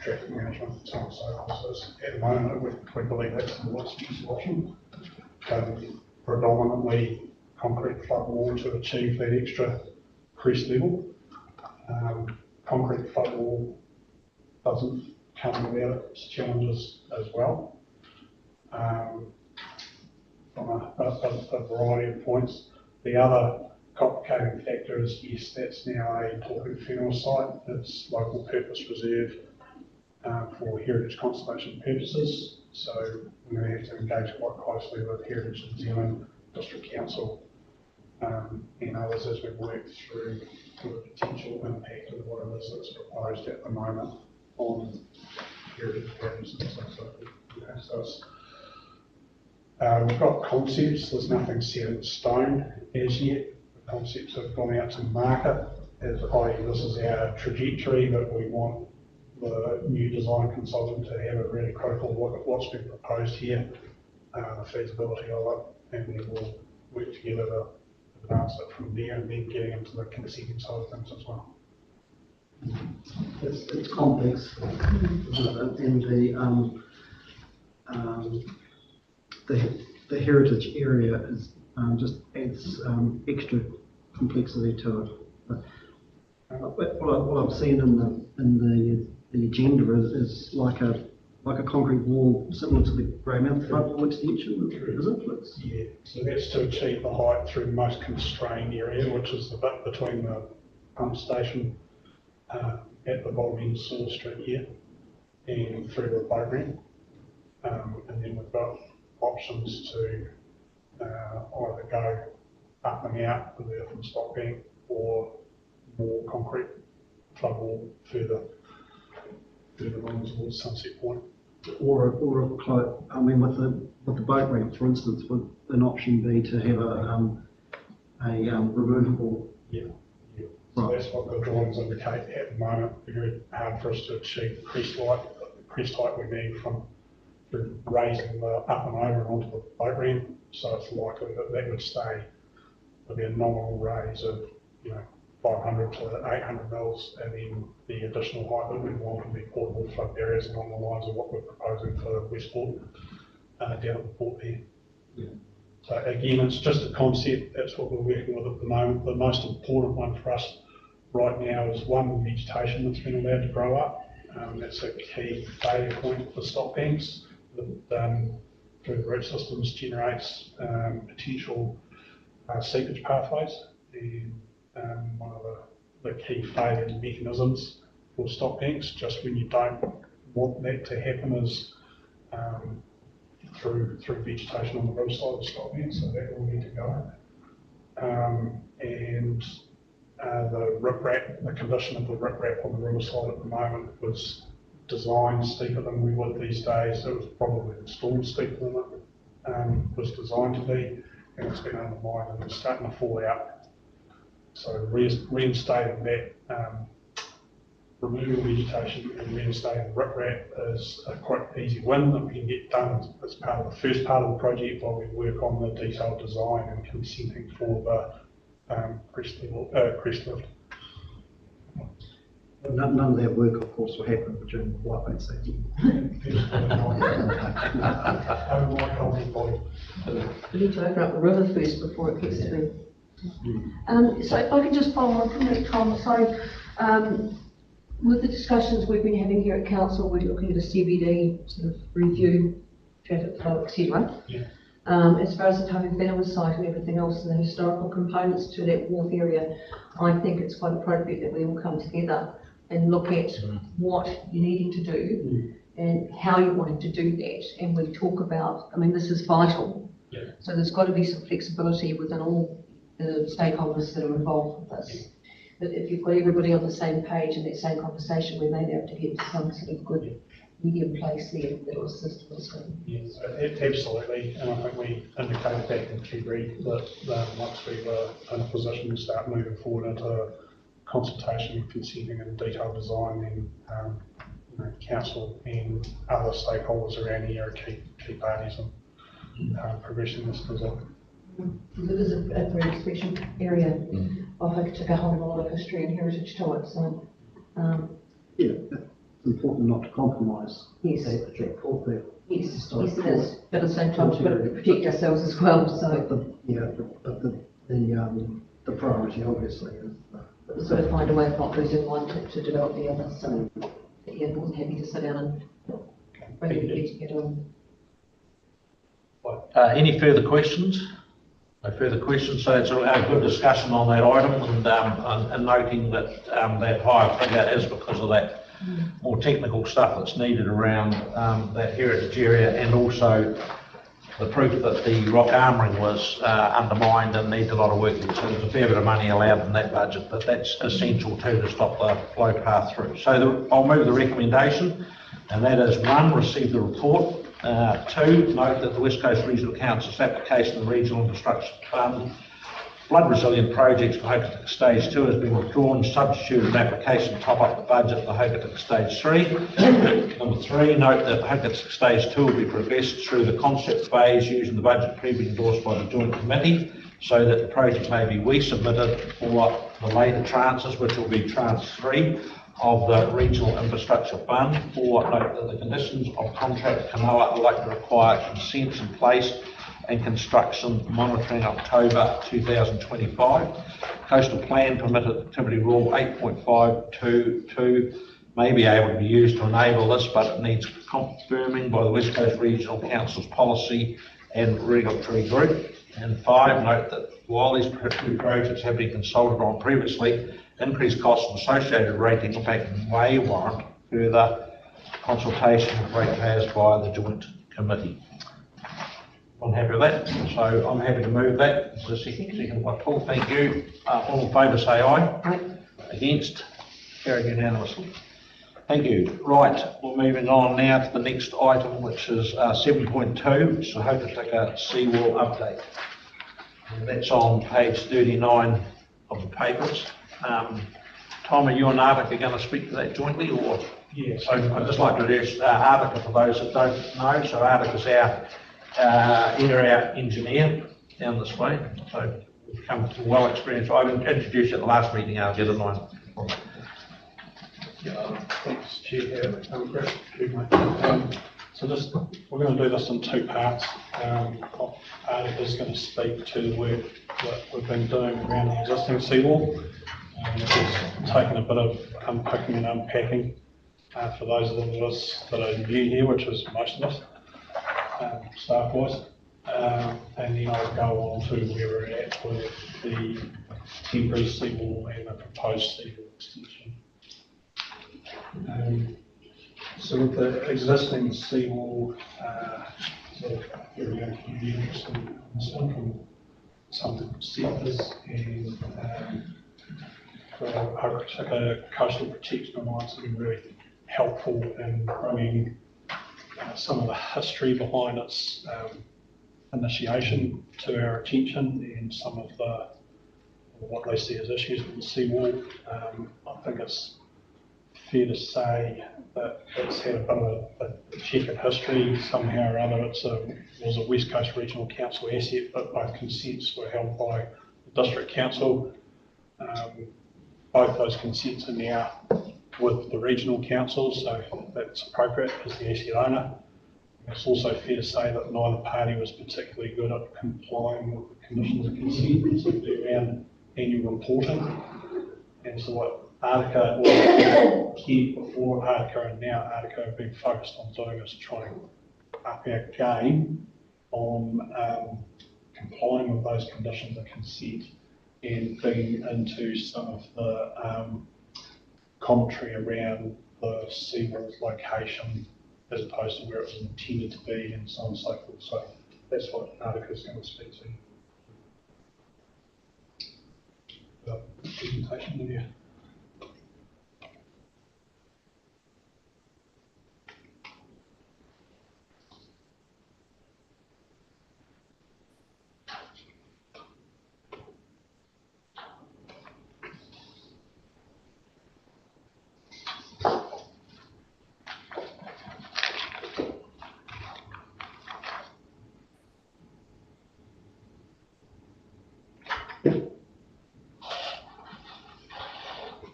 traffic management, so on and so forth. So at the moment, we believe that's the most useful option. Predominantly concrete flood wall to achieve that extra crest level. Concrete flood wall doesn't come without its challenges as well. From a variety of points. The other complicating factor is, yes, that's now a talking funeral site. It's local purpose reserve for heritage conservation purposes. So we're going to have to engage quite closely with Heritage New Zealand, District Council, and others as we work through the potential impact of what it is that's proposed at the moment on heritage patterns and so forth. So we've got concepts, there's nothing set in stone as yet. The concepts have gone out to market as, i.e. this is our trajectory that we want the new design consultant to have a really critical look at what's been proposed here, the feasibility of it, and then we'll work together to advance it from there and then getting into the consenting side of things as well. It's complex, and the heritage area is just adds extra complexity to it. But what I'm seeing in the agenda is like a like a concrete wall similar to the Greymouth front wall extension, is it? Yeah, so that's to achieve the height through the most constrained area, which is the bit between the pump station at the bottom end of Weld Street here and through the boat ramp. And then we've got options to either go up and out with the earth and stock bank or more concrete flood wall further along towards Sunset Point. Or I mean, with the boat ramp, for instance, would an option be to have a removable? Yeah. So that's what the drawings indicate at the moment. It's very hard for us to achieve the crest height we need from raising the up and over and onto the boat ramp. So it's likely that would stay with a nominal raise of 500 to 800 mils, and then the additional height that we want to be portable flood barriers along the lines of what we're proposing for Westport down at the port there. Yeah. So again, it's just a concept. That's what we're working with at the moment. The most important one for us right now is one, vegetation that's been allowed to grow up. That's a key failure point for stock banks that through the root systems generates potential seepage pathways. And one of the key failure mechanisms for stock banks, just when you don't want that to happen, is through vegetation on the river side of the stock bank, so that will need to go. And the riprap, the condition of the riprap on the river side at the moment was designed steeper than we would these days. It was probably installed steeper than it was designed to be, and it's been undermined and it's starting to fall out. So reinstating that, removing vegetation and reinstating riprap is a quite easy win that we can get done as part of the first part of the project while we work on the detailed design and consenting for the crest lift. None of that work, of course, will happen during the lightweight safety. We need to open up the river first before it gets to me. So if I could just follow on from that, Tom. So with the discussions we've been having here at council, we're looking at a CBD sort of review, traffic flow, etc. Yeah. As far as the Tahu Whenua site and everything else and the historical components to that wharf area, I think it's quite appropriate that we all come together and look at what you're needing to do and how you're wanting to do that. And we talk about, I mean, this is vital. Yeah. So there's got to be some flexibility within all the stakeholders that are involved with this. But if you've got everybody on the same page and that same conversation, we may be able to get to some sort of good medium place there that will assist us. Yes, absolutely. And I think we indicated back in February that once we were in a position to start moving forward into consultation, consenting and detailed design, then council and other stakeholders around here are key parties in progressing this design. It is a very special area of Hokitika, holding a lot of history and heritage to it. So, yeah, it's important not to compromise. Yes. That historic yes, it is. But at the same time, we've got to protect ourselves as well. So, the priority obviously is. But we've got to find a way of not losing one to develop the other. So, yeah, more than happy to sit down and bring everybody together. Any further questions? No further questions, so it's a good discussion on that item, and noting that that higher figure is because of that more technical stuff that's needed around that heritage area, and also the proof that the rock armouring was undermined and needed a lot of work. So there's a fair bit of money allowed in that budget, but that's essential too to stop the flow path through. So I'll move the recommendation, and that is 1, receive the report. 2, note that the West Coast Regional Council's application of the Regional Infrastructure Fund flood resilient projects for Hokitika Stage 2 has been withdrawn, substituted an application to top up the budget for Hokitika Stage 3. Number 3, note that Hokitika Stage 2 will be progressed through the concept phase using the budget previously endorsed by the Joint Committee, so that the project may be resubmitted for the later tranches, which will be tranche 3 of the Regional Infrastructure Fund. 4, note that the conditions of contract Kanoa are likely to require consents in place and construction monitoring October 2025. Coastal Plan Permitted Activity Rule 8.522 may be able to be used to enable this, but it needs confirming by the West Coast Regional Council's policy and regulatory group. And 5, note that while these two projects have been consulted on previously, increased costs and associated rating impact may warrant further consultation with ratepayers via the joint committee. I'm happy with that, so I'm happy to move that. So second by Paul, thank you. All in favour say aye. Aye. Against? Carried unanimously. Thank you. Right, we're moving on now to the next item, which is 7.2, which is the Hokitika seawall update. And that's on page 39 of the papers. Tom, are you and Artica going to speak to that jointly, or? Yes. So I'd just like to introduce Artica for those that don't know. So Artica's our in-or-out engineer down this way. So we've come to well experienced. I introduced at the last meeting, I'll get a line. Thanks, Chair. So just, we're going to do this in 2 parts. Artica's going to speak to the work that we've been doing around the existing seawall. It's taken a bit of unpicking and unpacking for those of us that are new here, which is most of us, staff-wise. And then I'll go on to where we're at with the temporary seawall and the proposed seawall extension. So with the existing seawall, so here we go, on this one from some sectors, and the Hokitika Coastal Protection Alliance have been really helpful in bringing some of the history behind its initiation to our attention, and some of the what they see as issues with the seawall. I think it's fair to say that it's had a bit of a checkered history somehow or other. It was a West Coast Regional Council asset, but both consents were held by the District Council. Both those consents are now with the Regional Council, so that's appropriate as the asset owner. It's also fair to say that neither party was particularly good at complying with the conditions of consent, particularly around annual reporting. And so what Artica, or here before Artica and now Artica, have been focused on doing is trying to up our game on complying with those conditions of consent and digging into some of the commentary around the seawall's location as opposed to where it was intended to be, and so on and so forth. So that's what Artica is going to speak to. The presentation there.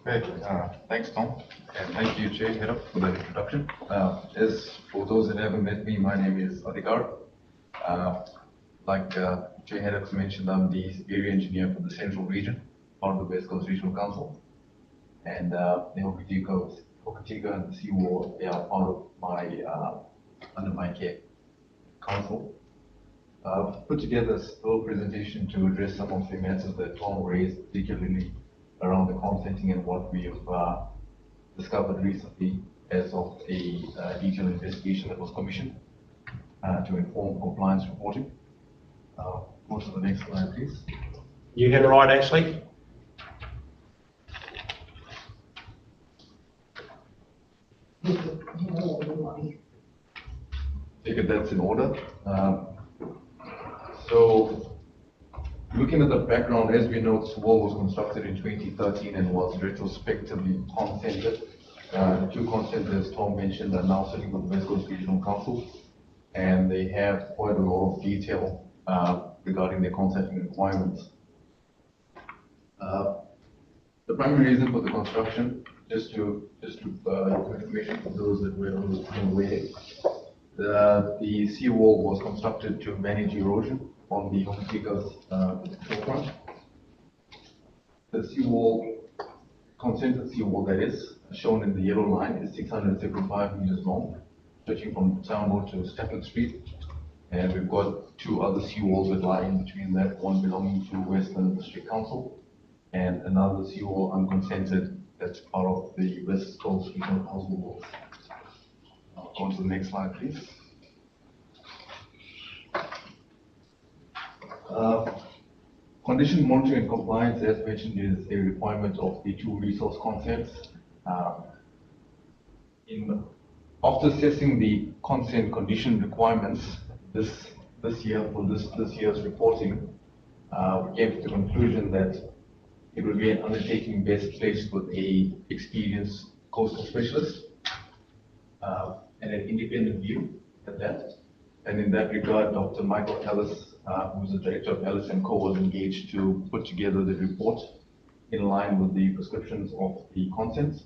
Great. Thanks, Tom, and thank you, Chair Head for the introduction. As for those that haven't met me, my name is Adhikar. Like Chair Head mentioned, I'm the area engineer for the Central Region, part of the West Coast Regional Council, and the Hokitika and the seawall are part of my under my care council. I've put together a little presentation to address some of the matters that Tom raised, particularly around the consenting and what we have discovered recently as of a detailed investigation that was commissioned to inform compliance reporting. Go to the next slide, please. You get it right, Ashley? Take it that's in order. So, looking at the background, as we know, this wall was constructed in 2013 and was retrospectively consented. The 2 consents, as Tom mentioned, are now sitting with the West Coast Regional Council, and they have quite a lot of detail regarding their consenting requirements. The primary reason for the construction, just to information for those that were unaware, the seawall was constructed to manage erosion on the Hokitika's shorefront. The seawall, consented seawall that is, shown in the yellow line, is 675 meters long, stretching from Town Road to Weld Street. And we've got two other seawalls that lie in between that, one belonging to Western District Council and another seawall unconsented that's part of the West Coast Regional Housing Wall. Go on to the next slide, please. Condition monitoring and compliance, as mentioned, is a requirement of the two resource consents. After assessing the consent condition requirements this year for this year's reporting, we came to the conclusion that it would be an undertaking best placed with a experienced coastal specialist and an independent view at that. And in that regard, Dr. Michael Ellis, who's the director of Ellis & Co, was engaged to put together the report in line with the prescriptions of the consents.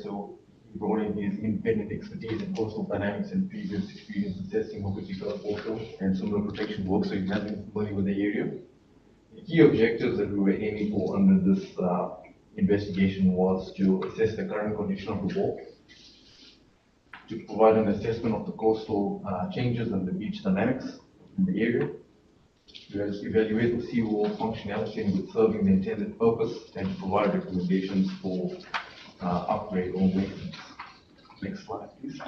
So he brought in his independent expertise in coastal dynamics and previous experience assessing Hokitika coastal and similar protection work, so he has been familiar with the area. The key objectives that we were aiming for under this investigation was to assess the current condition of the wall, to provide an assessment of the coastal changes and the beach dynamics in the area, to evaluate the seawall functionality and with serving the intended purpose, and to provide recommendations for upgrade or maintenance. Next slide, please.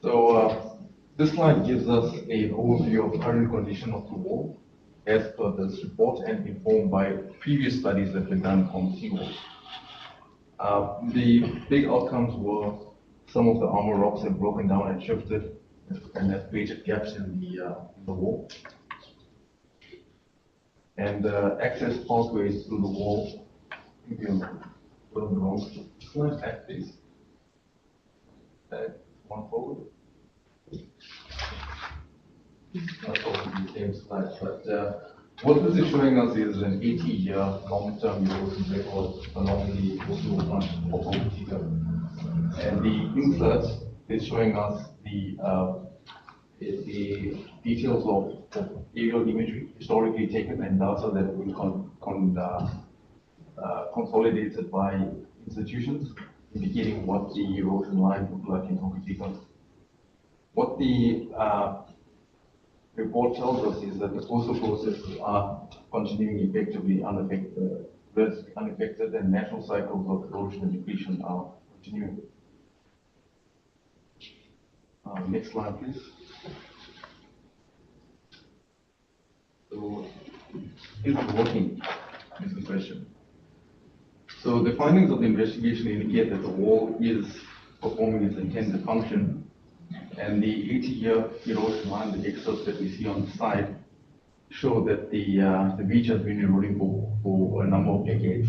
So this slide gives us an overview of the current condition of the wall as per this report and informed by previous studies that were done on seawalls. The big outcomes were some of the armor rocks have broken down and shifted and have created gaps in the wall. And access pathways through the wall. Maybe I'm put on the wrong slide. Back, please. One forward. Not all the same slides, but what this is showing us is an 80-year long-term erosion record along the coastal front of Hokitika. And the insert is showing us the details of aerial imagery historically taken and data that have been consolidated by institutions, indicating what the erosion line looked like in Hokitika. What the report tells us is that the coastal processes are continuing effectively unaffected, and natural cycles of erosion and depletion are continuing. Next slide, please. So, is it working? Is the question. So the findings of the investigation indicate that the wall is performing its intended function, and the 80-year erosion line, the excerpts that we see on the side, show that the beach has been eroding for a number of decades,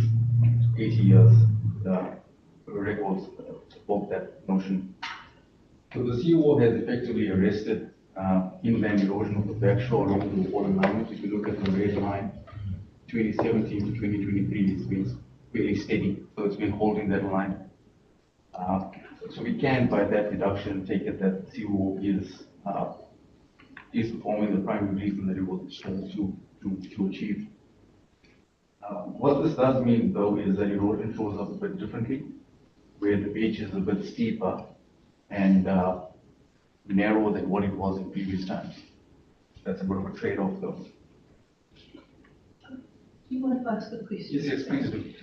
80 years. Records support that notion. So the seawall has effectively arrested inland erosion of the backshore along the water line. If you look at the red line, 2017 to 2023, it's been fairly steady, so it's been holding that line. So we can, by that deduction, take it that seawall is performing the primary reason that it was installed to achieve. What this does mean, though, is that erosion shows up a bit differently, where the beach is a bit steeper and narrower than what it was in previous times. That's a bit of a trade-off, though. Do you mind if I ask a question? Yes, please do.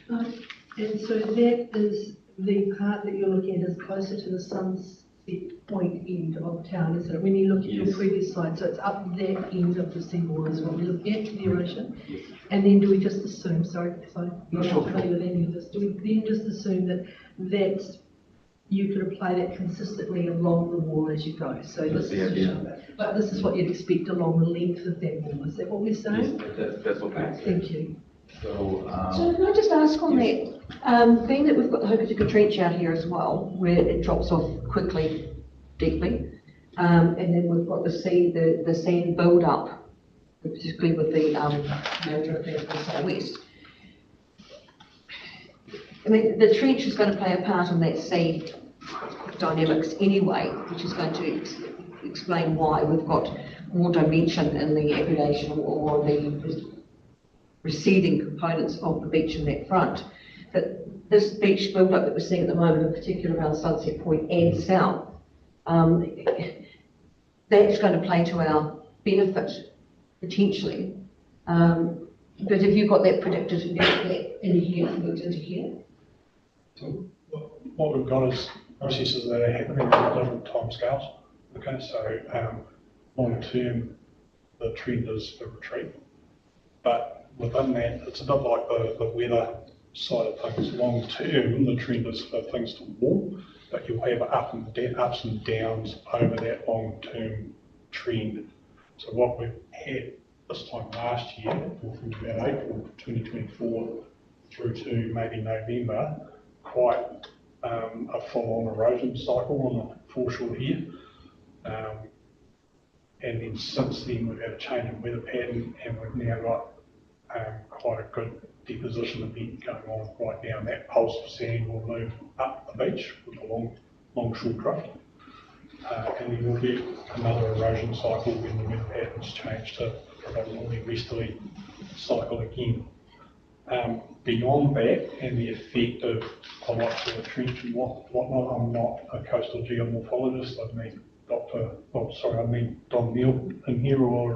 And so that is the part that you're looking at is closer to the sunset point end of town, isn't it? When you look at your previous slide, so it's up that end of the seawall is what we're looking at, the erosion. Yes. And then do we just assume, sorry, because I'm No, not sure. familiar with any of this, do we then just assume that you could apply that consistently along the wall as you go? So That's this the is, idea. but this is what you'd expect along the length of that wall, is that what we're saying? Yes, that's what we're saying. Thank you. So, So can I just ask on that, being that we've got the Hokitika Trench out here as well, where it drops off quickly, deeply, and then we've got the sand build up, particularly with the management there from the southwest. I mean, the trench is going to play a part in that sea dynamics anyway, which is going to explain why we've got more dimension in the aggregation or the receding components of the beach in that front. But this beach build-up that we're seeing at the moment, in particular around Sunset Point and south, that's going to play to our benefit potentially. But have you got that predicted in here, moved into here? So what we've got is processes that are happening on different timescales. Okay, so long term, the trend is a retreat, but within that, it's a bit like the weather side of things. Long term, the trend is for things to warm, but you'll have ups and downs over that long term trend. So what we've had this time last year, or from about April 2024 through to maybe November, quite a full-on erosion cycle on the foreshore here. And then since then we've had a change in weather pattern, and we've now got quite a good deposition event going on right now. That pulse of sand will move up the beach with a long-shore drift. And then we'll get another erosion cycle when the weather patterns change to predominantly westerly cycle again. Beyond that, and the effect of the likes of the trench and whatnot, I'm not a coastal geomorphologist. I mean Don Neal in here, or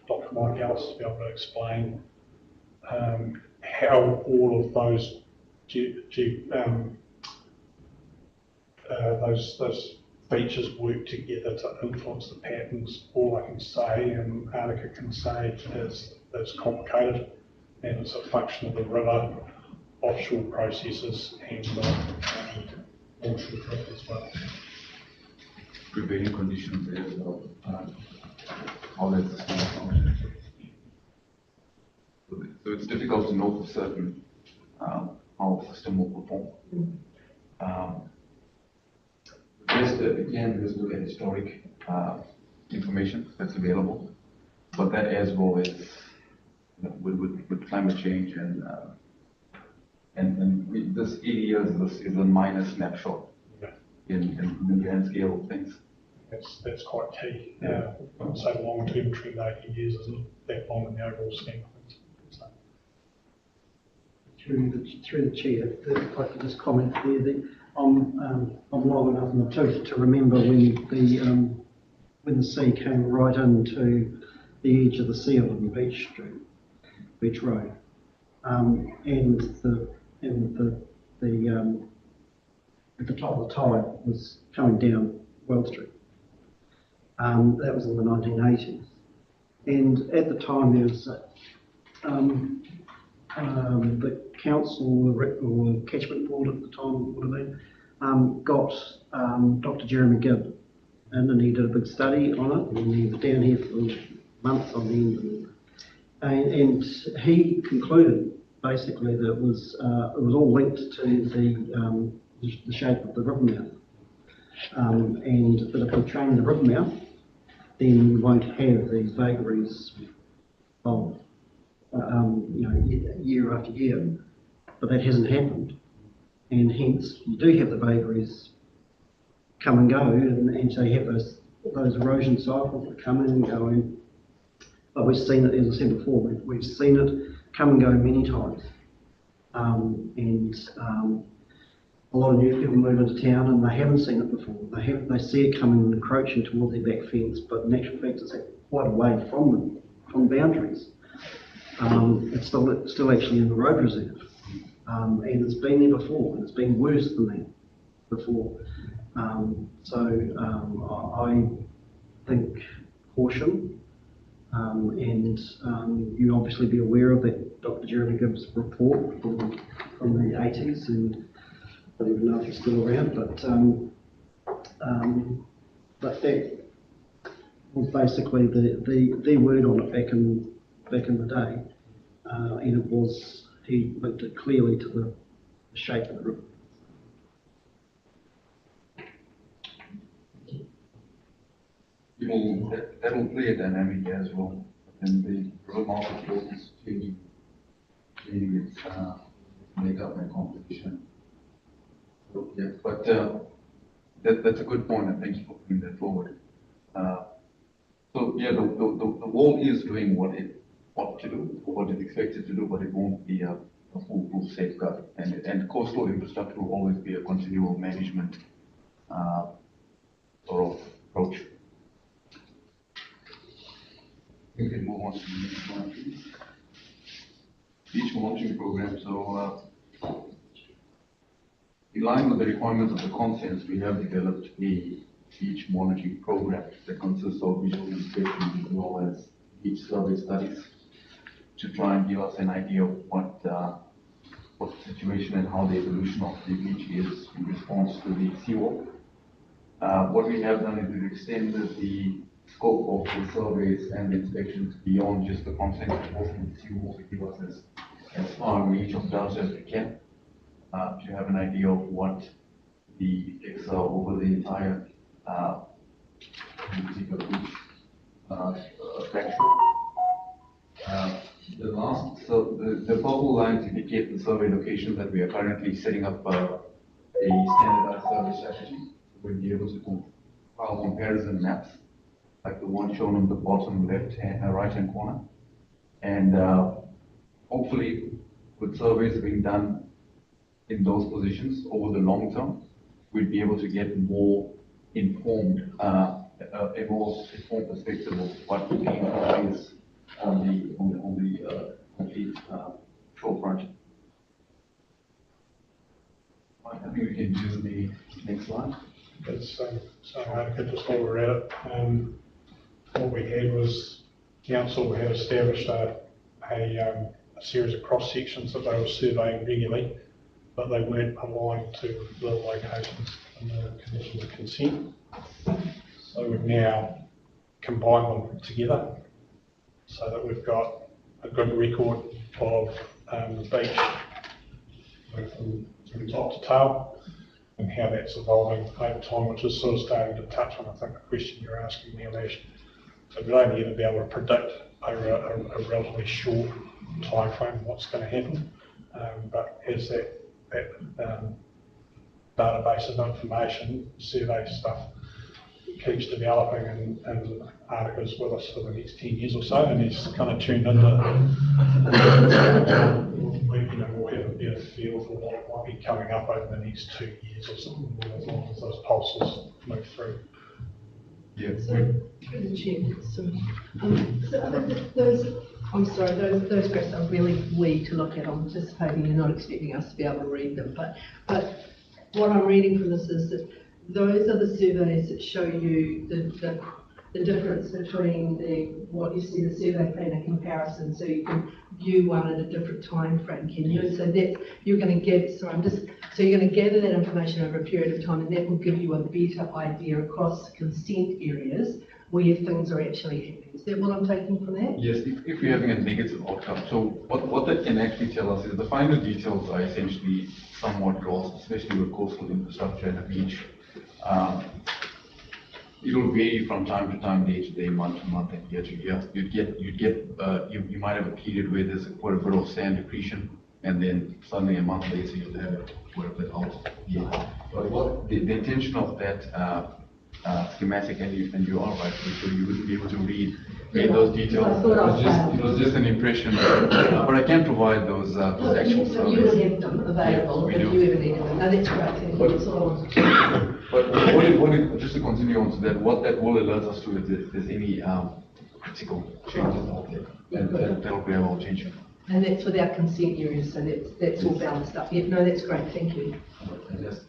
Dr. Mike Ellis to be able to explain how all of those those features work together to influence the patterns. All I can say, and Annika can say, is it's complicated, and it's a function of the river, offshore processes, and onshore drift as well. Prevailing conditions there as well. How that system functions. So it's difficult to know for certain how the system will perform. Best that we can do is look at historic information that's available, but that as well is, with climate change and this 80 years is a minor snapshot in the grand scale of things. That's quite key. So long-term trend 80 years isn't that long in the overall scheme of things. So. Through the chair, if I could just comment there that I'm long enough in the tooth to remember when the sea came right into the edge of the sea on Beach Street, Beach Road, and at the top of the tide was coming down Weld Street. That was in the 1980s, and at the time there was the council or catchment board at the time would have been got Dr. Jeremy Gibb, and he did a big study on it, and he was down here for months on end, and he concluded basically that it was all linked to the shape of the river mouth, and that if we train the river mouth, then we won't have these vagaries of year after year. But that hasn't happened, and hence you do have the vagaries come and go, and so you have those erosion cycles that come in and go in. But we've seen it, as I said before, we've seen it come and go many times, a lot of new people move into town and they haven't seen it before. They see it coming and encroaching towards their back fence, but in actual fact it's quite away from them, from boundaries. It's still actually in the road reserve, and it's been there before, and it's been worse than that before. I think caution, and you obviously be aware of that Dr. Jeremy Gibbs report from the 80s, and I don't even know if he's still around, but that was basically the word on it back in the day, and it was, he linked it clearly to the shape of the river. That will play a dynamic as well, and the road market is changing its makeup and composition. So, yeah, but that's a good point, and thank you for putting that forward. So So yeah, the wall is doing what it ought to do, or what it's expected to do, but it won't be a full safeguard. And coastal infrastructure will always be a continual management sort of approach. We can move on to the next one, please. Beach monitoring program. So in line with the requirements of the consents, we have developed a beach monitoring program that consists of visual inspections as well as beach survey studies to try and give us an idea of what the situation and how the evolution of the beach is in response to the seawall. What we have done is we've extended the scope of the surveys and the inspections beyond just the consent of the seawall to give us as far reach of data as we can to have an idea of what the effects are over the entire Hokitika beach spectrum. The purple lines indicate the survey locations that we are currently setting up a standardized survey strategy. We'll be able to compile comparison maps like the one shown on the bottom left and right hand corner. And hopefully with surveys being done in those positions over the long term, we'd be able to get more informed, a more informed perspective of what the impact is on the complete shorefront. I think we can do the next slide. It's just while we're at it. What we had was council had established a series of cross sections that they were surveying regularly, but they weren't aligned to the locations and the conditions of consent. So we've now combined them together so that we've got a good record of the beach from top to tail and how that's evolving over time, which is sort of starting to touch on, I think, the question you're asking now, Ash. So we'll only ever be able to predict over a relatively short time frame what's going to happen. But as that database of information, survey stuff, keeps developing and articles with us for the next 10 years or so, and it's kind of tuned into, we'll have a better feel for what might be coming up over the next 2 years or something, as long as those pulses move through. Yeah. So, through the chair, those graphs are really wee to look at. I'm anticipating you're not expecting us to be able to read them, but what I'm reading from this is that those are the surveys that show you the difference between what you see the survey planner comparison, so you can view one at a different time frame, can you? So that you're going to get, so you're going to gather that information over a period of time, and that will give you a better idea across consent areas where things are actually happening. Is that what I'm taking from that? Yes, if we're having a negative outcome. So what that can actually tell us is the final details are essentially somewhat lost, especially with coastal infrastructure and a beach. It'll vary from time to time, day to day, month to month, and year to year. You might have a period where there's quite a bit of sand accretion, and then suddenly a month later you'll have it quite a bit out. Yeah. But what the intention of that schematic, and you are right, so you wouldn't be able to read those details. It was just an impression, but I can provide those actual surveys. You have them available if you ever need them. No, that's right. That's all I wanted to. But just to continue on to that, what that will alert us to is if there's any critical changes out there, and that'll be able to change it. And that's without consent areas, so that's all balanced up. Yeah, no, that's great. Thank you. And just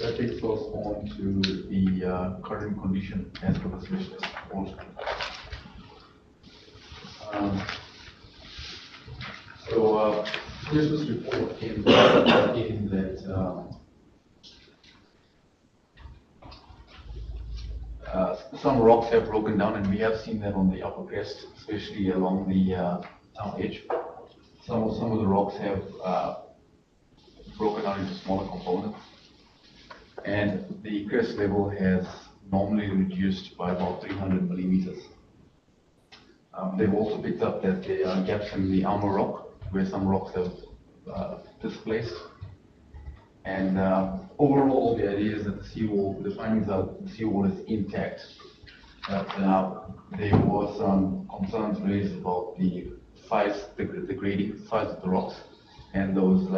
that takes us on to the current condition as per the specialist report. Specialist report came in that some rocks have broken down, and we have seen that on the upper crest, especially along the town edge. Some of the rocks have broken down into smaller components, and the crest level has normally reduced by about 300 millimeters. They've also picked up that there are gaps in the armor rock where some rocks have displaced, And overall, the idea is that the seawall, the findings are the seawall is intact. But there was some concerns raised about the size, the grading size of the rocks, and those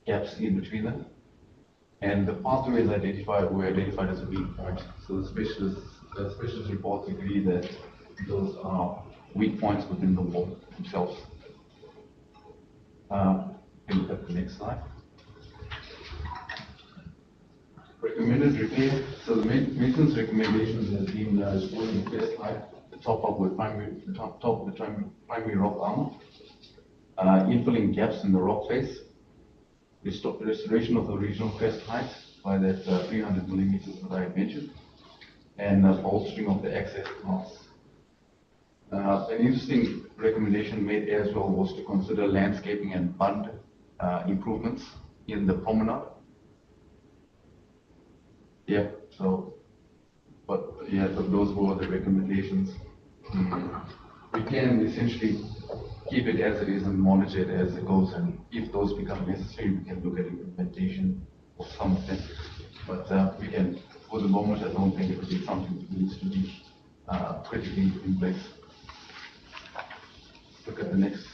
gaps in between them. And the pathways identified were identified as a weak point. So the specialist reports agree that those are weak points within the wall themselves. Can you look at the next slide? Recommended repair. So the maintenance recommendations has been restoring the crest height, the top of the primary rock armor, infilling gaps in the rock face, restoration of the original crest height by that 300 millimeters that I mentioned, and bolstering of the access paths. An interesting recommendation made as well was to consider landscaping and bund improvements in the promenade. Yeah, so, but yeah, so those were the recommendations. We can essentially keep it as it is and monitor it as it goes, and if those become necessary, we can look at implementation of some of them. But we can, for the moment, I don't think it will be something that needs to be critically in place. Look at the next.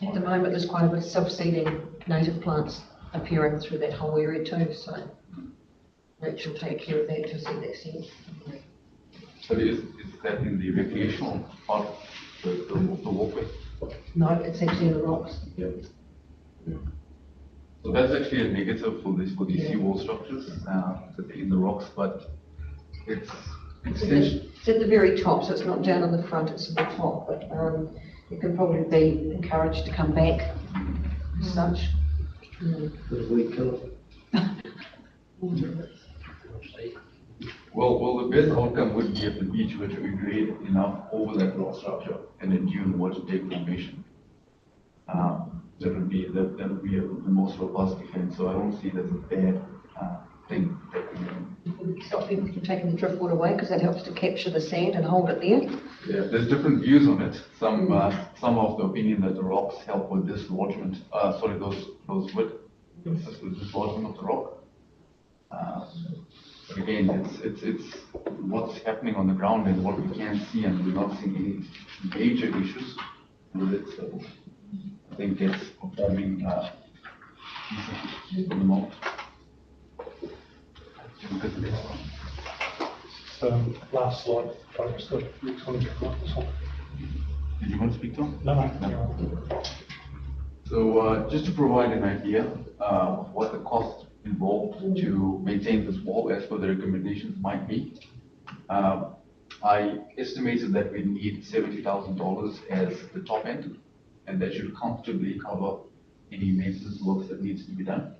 At the moment, there's quite a bit of self-seeding native plants appearing through that whole area too, so nature will take care of that to some extent. So is that in the recreational part of the walkway? No, it's actually in the rocks. Yeah. So that's actually a negative for these seawall structures in the rocks, but it's essentially. It's at the very top, so it's not down on the front, it's at the top, but you can probably be encouraged to come back as such. Bit of weed killer. Well, the best outcome would be if the beach were to be grade enough over that rock structure and a dune were to take formation. That would be the most robust defense. So I don't see it as a bad thing. Stop people from taking the driftwood away because that helps to capture the sand and hold it there. Yeah, there's different views on it. Some of the opinion that the rocks help with dislodgement. Those wood with dislodgement of the rock. But again, it's what's happening on the ground and what we can see, and we're not seeing any major issues with it. So I think it's performing decently for the moment. Look at the next one. So last slide, folks. The next one is this one. Did you want to speak, Tom? No. So just to provide an idea of what the cost involved to maintain this wall as per the recommendations might be, I estimated that we need $70,000 as the top end, and that should comfortably cover any maintenance works that needs to be done.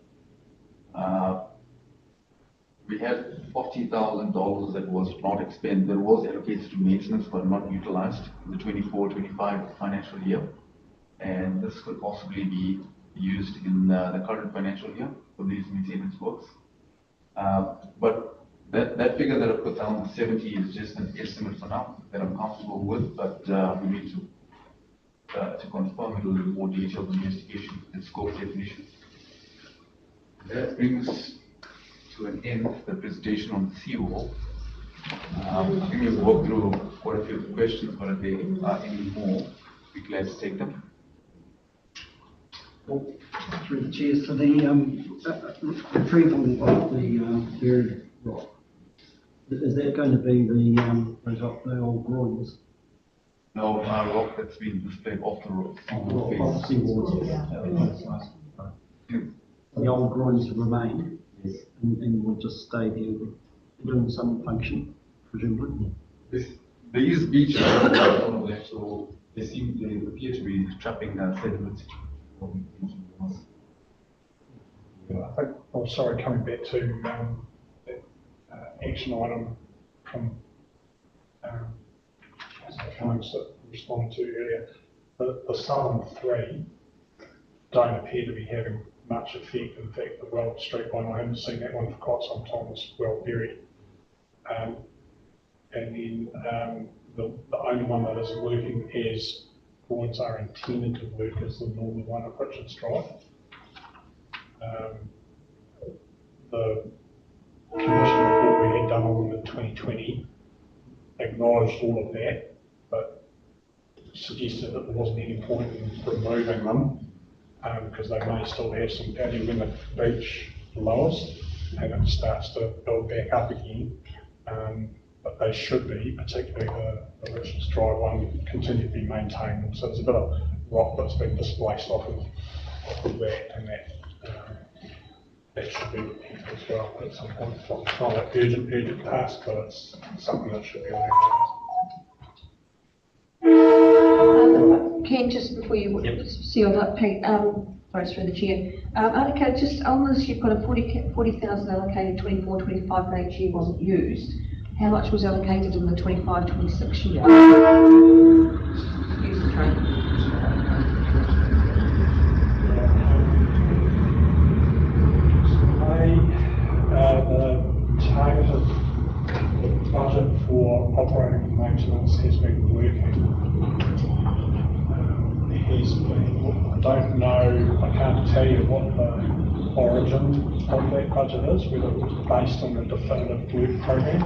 We had $40,000 that was not expended, that was allocated to maintenance but not utilized in the 24-25 financial year. And this could possibly be used in the current financial year for these maintenance works. But that figure that I put down, 70, is just an estimate for now that I'm comfortable with, but we need to confirm it a little more detailed investigation and scope definition. That brings to an end the presentation on the seawall. I think we've walked through quite a few of the questions, but if there are any more, we'd be glad to take them. Through the chair, so the retrieval of the buried rock, is that going to be the old groins? No, rock that's been displayed off the rock. Off the seawall. The old groins remain, yes, and will just stay there doing some function, presumably. These beaches are left, so they appear to be trapping sediment. I think, oh, sorry, coming back to that action item from Cummings that responded to earlier, the southern three don't appear to be having much effect. In fact, the Weld Street one, I haven't seen that one for quite some time, it's well buried. And then the only one that is working as groins are intended to work is the northern one at Richards Drive. the commission report we had done on them in 2020 acknowledged all of that, but suggested that there wasn't any point in removing them because they may still have some value when the beach lowers and it starts to build back up again. But they should be, particularly the Richards Drive one, continue to be maintained. So there's a bit of rock that's been displaced off of that, and that should be repaired as well at some point. It's not an urgent task, but it's something that should be on our list. Ken, just before you seal up, Pete, sorry, through the chair. Okay, just on this, you've got a 40,000 allocated, 24-25 for each year wasn't used. How much was allocated in the 25-26 year? Use the train. The targeted budget for operating and maintenance has been working. I don't know, I can't tell you what the origin of that budget is, whether it was based on the definitive work program.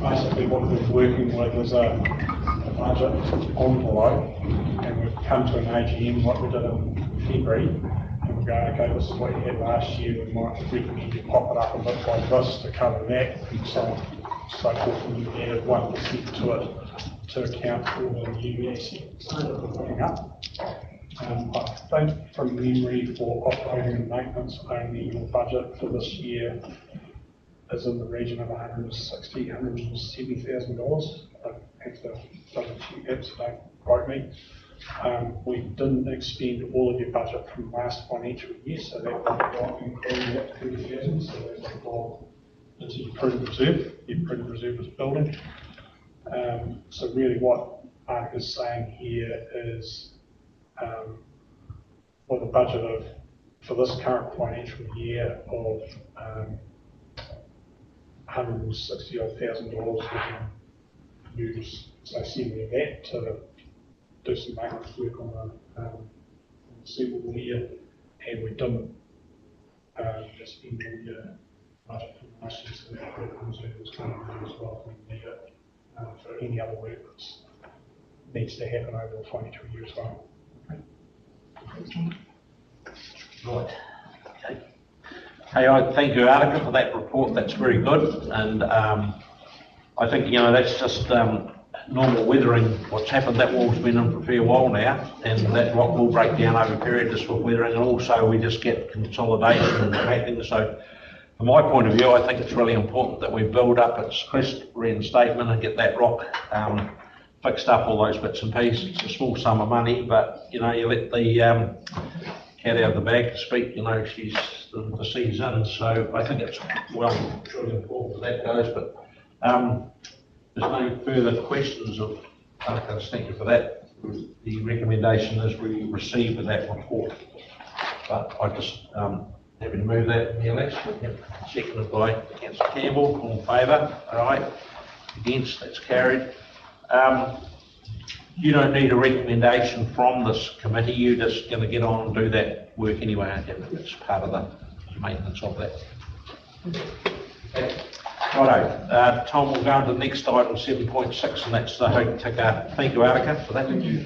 Basically what we're working with is a budget envelope, and we've come to an AGM like we did in February, and we go, okay, this is what you had last year, we might recommend you pop it up a bit like this to cover that, and so on, so forth, and we added 1% to it to account for the new assets that we're putting up. I think from memory for operating and maintenance only, your budget for this year is in the region of $160,000, $170,000. I have to double check that, so don't quote me. We didn't expend all of your budget from last financial year, so that will include that 30,000, so that's all into your prudent reserve. Your prudent reserve is building. So really what Mark is saying here is with a budget of, for this current financial year, of $160,000, we can use, say, 70 of that to do some maintenance work on the seawall here, and we didn't just spend all your budget from last year, so that reserve was coming in as well if we need it for any other work that needs to happen over the financial year as well. Right. Okay. Hey, I thank you, Attica, for that report. That's very good, and I think that's just normal weathering. What's happened, that wall's been in for a fair while now, and that rock will break down over a period just with weathering, and also we just get consolidation and cracking. So, from my point of view, I think it's really important that we build up its crest reinstatement and get that rock fixed up, all those bits and pieces. It's a small sum of money, but you let the cat out of the bag to speak. She's the season, so I think it's really important that goes. But there's no further questions of Attica. Thank you for that. The recommendation is we receive with that report. But I just happy to move that, Alex. Seconded by Councillor Campbell. All in favour? All right. Against? That's carried. You don't need a recommendation from this committee. You're just going to get on and do that work anyway, aren't you? It's part of the maintenance of that. Okay. Righto. Tom will go on to the next item, 7.6, and that's the Hokitika. Thank you, Attica, for that. Thank you.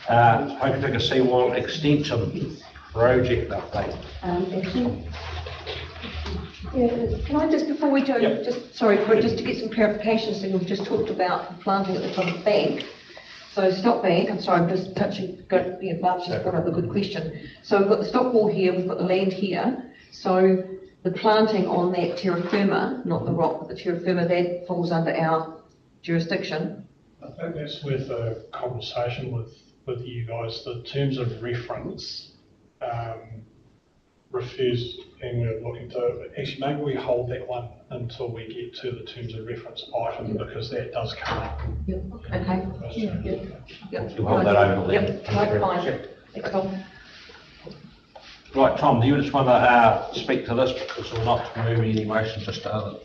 Hokitika Seawall Extension Project update. Thank you. Yeah, can I just, before we do, just to get some clarifications, so we've just talked about planting at the top of the bank. So stop bank, I'm sorry, I'm just touching, Mark just brought up a good question. So we've got the stop wall here, we've got the land here. So the planting on that terra firma, not the rock, but the terra firma, that falls under our jurisdiction. I think that's worth a conversation with you guys. The terms of reference refers, and we're looking to, actually maybe we hold that one until we get to the terms of reference item, because that does come up. Yep. Okay. Yep. We'll hold that over then. Yep. Right, fine. Thanks, Tom. Right, Tom, do you just want to speak to this, because we're not moving any motions, just to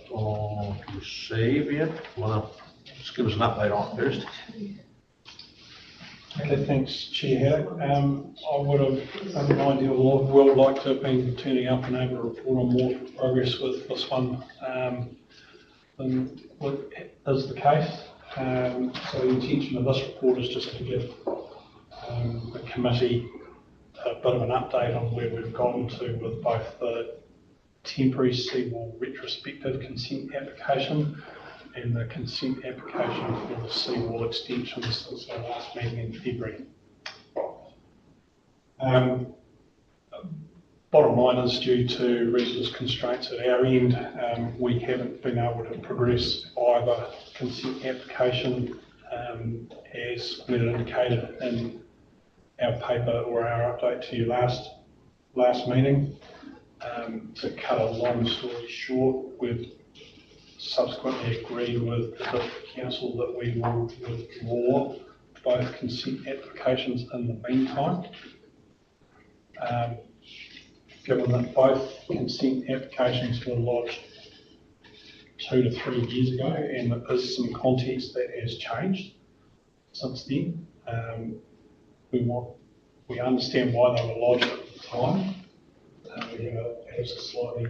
receive? You want to just give us an update on it first? Okay, thanks, Chair Haddock. I would have, under an ideal world, well like to have been turning up and able to report on more progress with this one than what is the case. So the intention of this report is just to give the committee a bit of an update on where we've gone to with both the temporary seawall retrospective consent application and the consent application for the seawall extension since our last meeting in February. Bottom line is, due to resource constraints at our end, we haven't been able to progress either consent application as we had indicated in our paper or our update to you last meeting. To cut a long story short, we've subsequently agreed with the District Council that we will withdraw both consent applications in the meantime. Given that both consent applications were lodged 2 to 3 years ago, and there is some context that has changed since then. We understand why they were lodged at the time. We have perhaps a slightly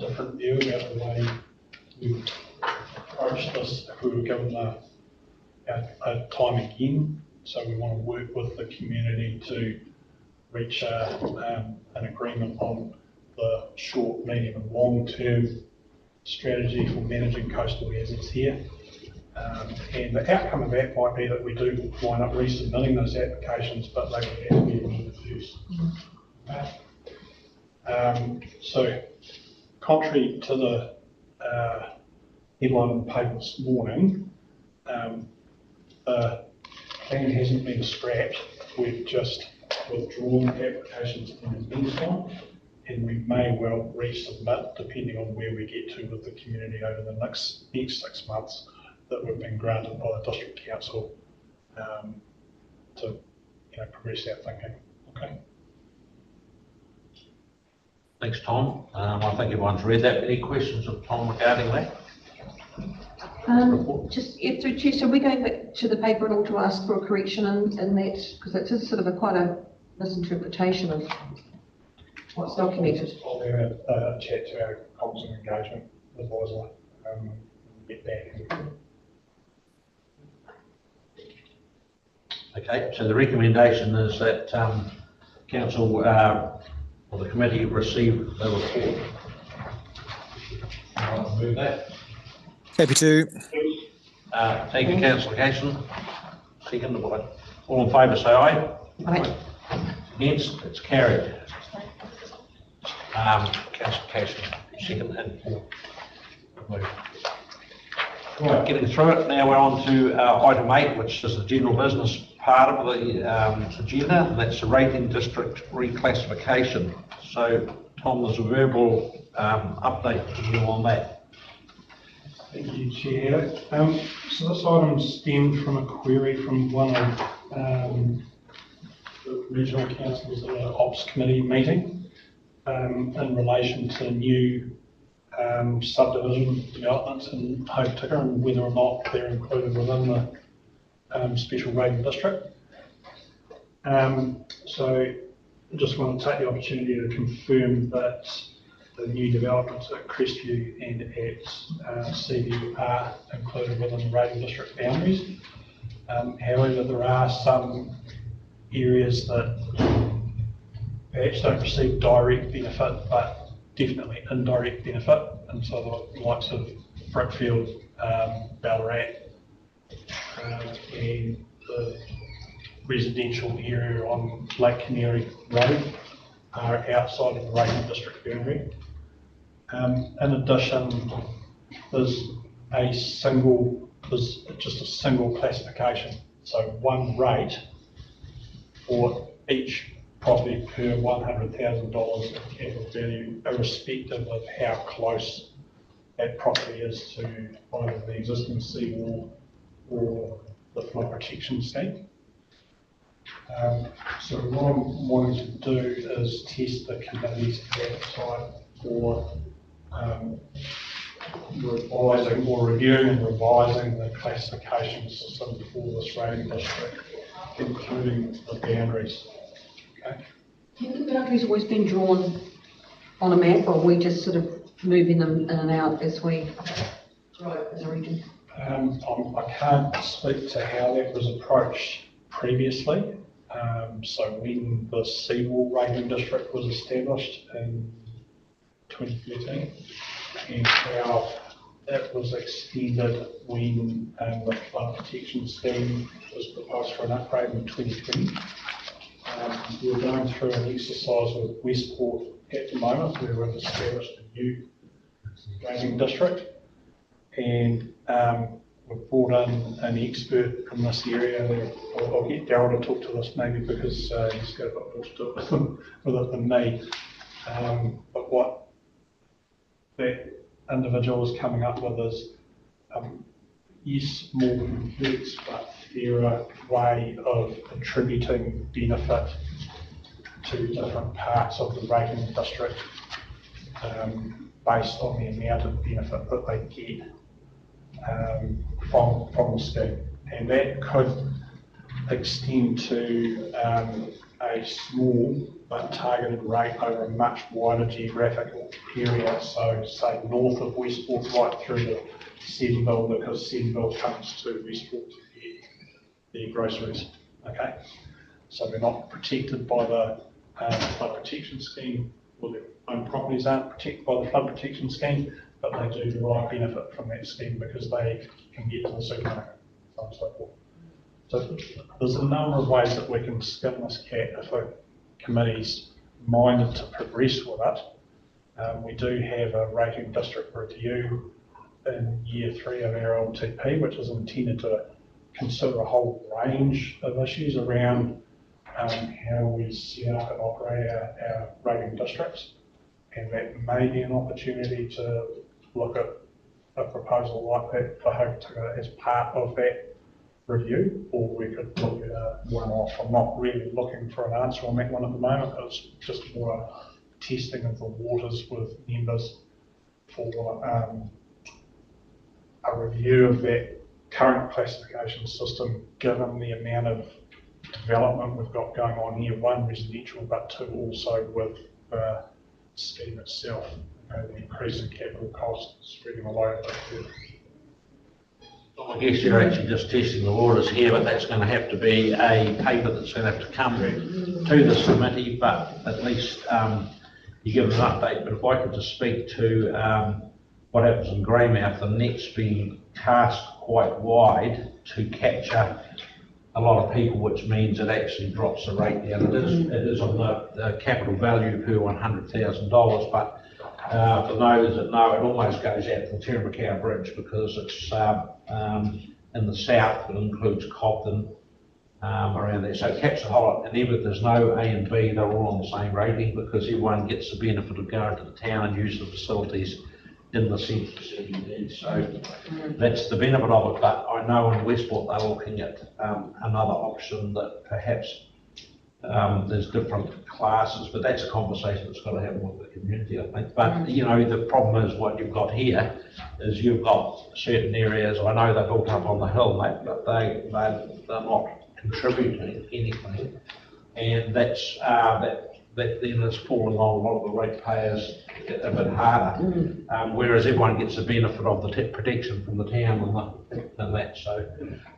different view about the way we approach this if we were given a time again. So we want to work with the community to reach an agreement on the short, medium and long term strategy for managing coastal assets here. And the outcome of that might be that we do wind up resubmitting those applications, but they would have to be amended first. So, contrary to the headline in the paper this morning, the plan hasn't been scrapped. We've just withdrawn applications in the meantime, and we may well resubmit depending on where we get to with the community over the next 6 months that we've been granted by the District Council to progress our thinking. Okay. Thanks, Tom. I think everyone's read that. Any questions of Tom regarding that? Just through Chair, so we're going back to the paper and all to ask for a correction in that, because it's just sort of quite a misinterpretation of what's documented. I'll have a chat to our comms and engagement advisor and get back. Okay, so the recommendation is that council or the committee receive the report. I'll move that. Happy to. Thank you, Councillor Casson. Second, all in favour say aye. Aye. Against, it's carried. Councillor Casson, second and fourth. Right, getting through it, now we're on to item 8, which is the general business part of the agenda, and that's the rating district reclassification. So, Tom, there's a verbal update to you on that. Thank you, Chair. So this item stemmed from a query from one of the regional councillors at an Ops Committee meeting in relation to new subdivision developments in Hokitika and whether or not they're included within the special rating district. So I just want to take the opportunity to confirm that the new developments at Crestview and at Seaview are included within the rating district boundaries. However, there are some areas that perhaps don't receive direct benefit, but definitely indirect benefit, and so the likes of Brickfield, Ballarat, and the residential area on Lake Canary Road are outside of the rating district boundary. In addition, there's just a single classification, so one rate for each property per $100,000 of capital value, irrespective of how close that property is to either the existing seawall or the flood protection scheme. So what I'm wanting to do is test the committee's appetite for revising or reviewing and revising the classification system for this rating district including the boundaries. Okay. Have the boundaries always been drawn on a map, or are we just sort of moving them in and out as we grow as a region? I can't speak to how that was approached previously. So when the seawall rating district was established in 2013, and how it was extended when the flood protection scheme was proposed for an upgrade in 2020. We're going through an exercise with Westport at the moment where we've established a new rating district, and we've brought in an expert from this area. I'll get Darryl to talk to this maybe because he's got a bit more to do with it than me. But what that individual is coming up with is, yes, more complex, but fairer way of attributing benefit to different parts of the rating district based on the amount of benefit that they get from the scheme. And that could extend to a small but targeted rate over a much wider geographical area. So say north of Westport right through to Sedenville, because Sedenville comes to Westport to get their groceries. Okay, so they're not protected by the flood protection scheme, or their own properties aren't protected by the flood protection scheme, but they do derive benefit from that scheme because they can get to the supermarket, so on and so forth. So there's a number of ways that we can skin this cat if a committee's minded to progress with it. We do have a rating district review in year 3 of our LTP, which is intended to consider a whole range of issues around how we set up and operate our rating districts. And that may be an opportunity to look at a proposal like that for Hokitika as part of that review, or we could look at a one-off. I'm not really looking for an answer on that one at the moment. It's just more a testing of the waters with members for a review of that current classification system, given the amount of development we've got going on here, 1, residential, but 2, also with the scheme itself, the increase in capital costs spreading all over. I guess you're actually just testing the waters here, but that's going to have to be a paper that's going to have to come to this committee, but at least you give us an update. But if I could just speak to what happens in Greymouth, the net's been cast quite wide to capture a lot of people, which means it actually drops the rate down. It is on the capital value per $100,000, but for those that know, it almost goes out to the Terramacau Bridge because it's in the south, it includes Cobden around there. So it captures the whole lot, and even if there's no A and B, they're all on the same rating because everyone gets the benefit of going to the town and use the facilities in the centre CBD. So that's the benefit of it. But I know in Westport they're looking at another option that perhaps there's different classes, but that's a conversation that's got to happen with the community, I think. But you know, the problem is what you've got here is you've got certain areas. I know they're built up on the hill, mate, but they're not contributing anything, and that's that then is falling on a lot of the ratepayers a bit harder, whereas everyone gets the benefit of the protection from the town and that. So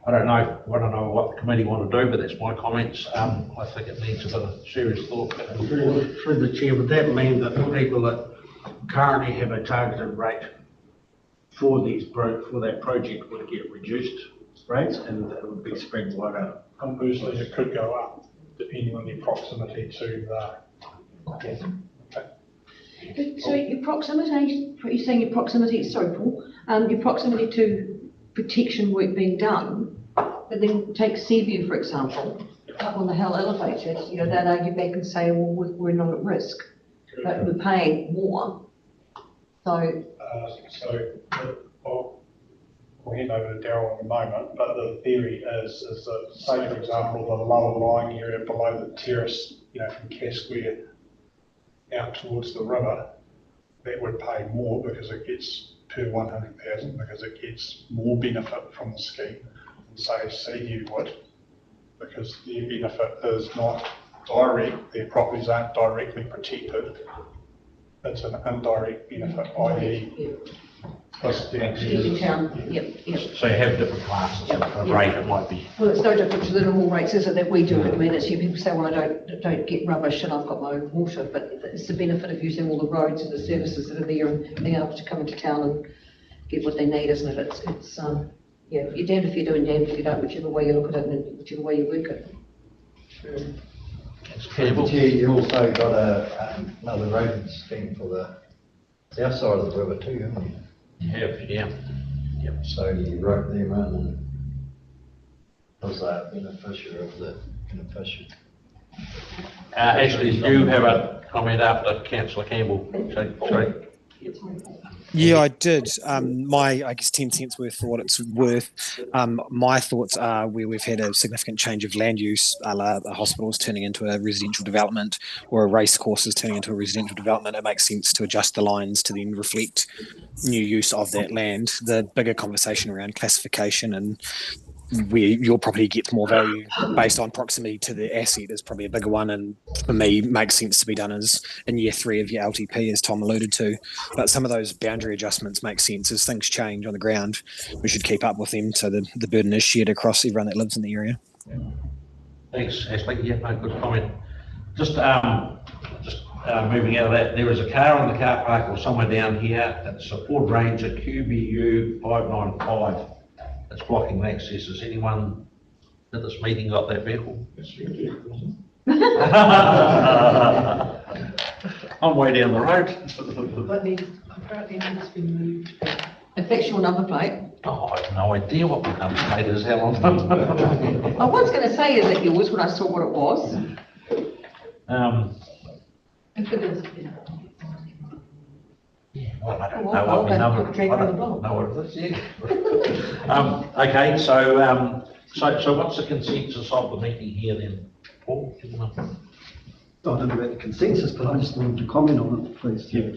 I don't know what the committee want to do, but that's my comments. I think it needs a bit of serious thought. Through the chair, would that mean that the people that currently have a targeted rate for that project would get reduced rates and it would be spread wider? Conversely, it could go up depending on the proximity to the. Yeah. Okay. So your proximity, you're saying your proximity, sorry Paul, your proximity to protection work being done, but then take Seaview for example, up on the hill elevated, you know, they'd argue back and say, well, we're not at risk, but we're paying more. So. We'll hand over to Darryl in a moment, but the theory is that, say for example, the lower lying area below the terrace, you know, from Casquare out towards the river, that would pay more because it gets per 100,000 because it gets more benefit from the scheme than say Seaview would. because the benefit is not direct, their properties aren't directly protected. It's an indirect benefit, i.e. plus the In town, yep. So you have different classes of rate, it might be. Well, it's no different to the normal rates, is it, that we do? I mean, it's you people say, well, I don't get rubbish and I've got my own water, but it's the benefit of using all the roads and the services that are there and being able to come into town and get what they need, isn't it? It's yeah, you're damned if you do and damned if you don't, whichever way you look at it and whichever way you work it. Chair, you also got another road scheme for the south side of the river too, haven't you? You have, yeah. Yep. So you wrote them in and was a beneficiary of the beneficiary. Actually, you have a comment after Councillor Campbell. Sorry. Yeah, I did. I guess 10 cents worth for what it's worth. My thoughts are where we've had a significant change of land use, a hospital is turning into a residential development or a race course is turning into a residential development. It makes sense to adjust the lines to then reflect new use of that land. The bigger conversation around classification and where your property gets more value based on proximity to the asset is probably a bigger one, and for me makes sense to be done as in year 3 of your LTP, as Tom alluded to. But some of those boundary adjustments make sense as things change on the ground. We should keep up with them so the burden is shared across everyone that lives in the area. Thanks, Ashley. Yeah, no, good comment. Just moving out of that, there is a car in the car park or somewhere down here. It's a Ford Ranger QBU 595. It's blocking access. Has anyone at this meeting got that vehicle? I'm way down the road. But apparently it's been moved. If that's your number plate. Oh, I have no idea what my number plate is. How long? I was going to say, is it yours when I saw what it was? If it is, Well, I don't know what my number. I don't know what it is. Yeah. Okay, so what's the consensus of the meeting here then, Paul? Do you want to... I don't know about the consensus, but I just wanted to comment on it, please, Chair.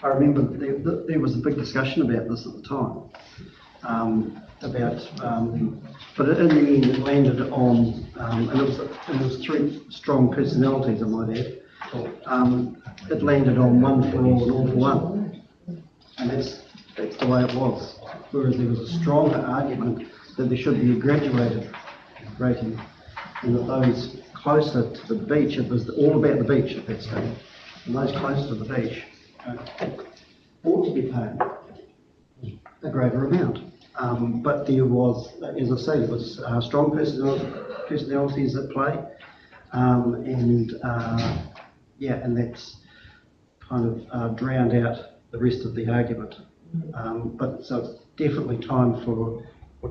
I remember there was a big discussion about this at the time, but in the end it landed on, and it was 3 strong personalities, I might add. It landed on 1 for all and all for one, and that's the way it was. Whereas there was a stronger argument that there should be a graduated rating, and that those closer to the beach, it was all about the beach at that stage, and those close to the beach ought to be paid a greater amount. But there was, as I say, there was strong personalities at play, and that's kind of drowned out the rest of the argument. But so it's definitely time for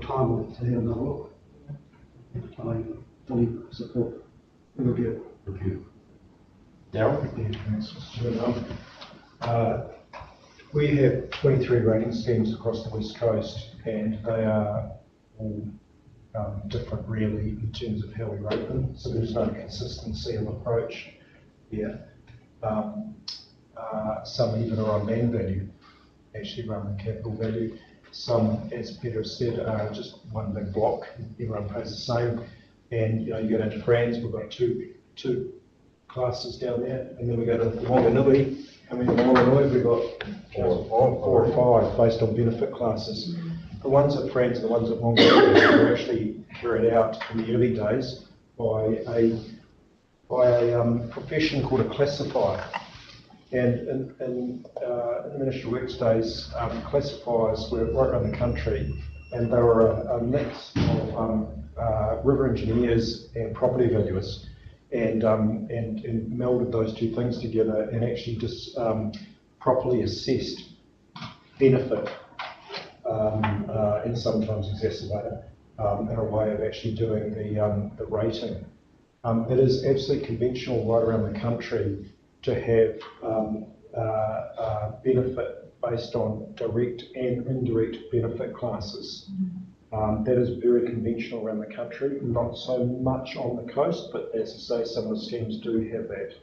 time to have another look. I fully support the review. Darryl? We have 23 rating schemes across the West Coast, and they are all different really in terms of how we rate them. So there's no consistency of approach here. Some even are on land value, actually rather than capital value. Some, as Peter said, are just one big block. Everyone pays the same. And you go down to France, we've got two classes down there, and then we go to Wanganui. I mean, in Wanganui we've got 4 or 5 based on benefit classes. The ones at France and the ones at Wanganui were actually carried out in the early days by a profession called a classifier. And in the Ministry of Works days, classifiers were right around the country, and they were a mix of river engineers and property valuers, and melded those 2 things together and actually just properly assessed benefit and sometimes exacerbated in a way of actually doing the rating. It is absolutely conventional right around the country to have benefit based on direct and indirect benefit classes. That is very conventional around the country, not so much on the coast, but as I say, some of the schemes do have that.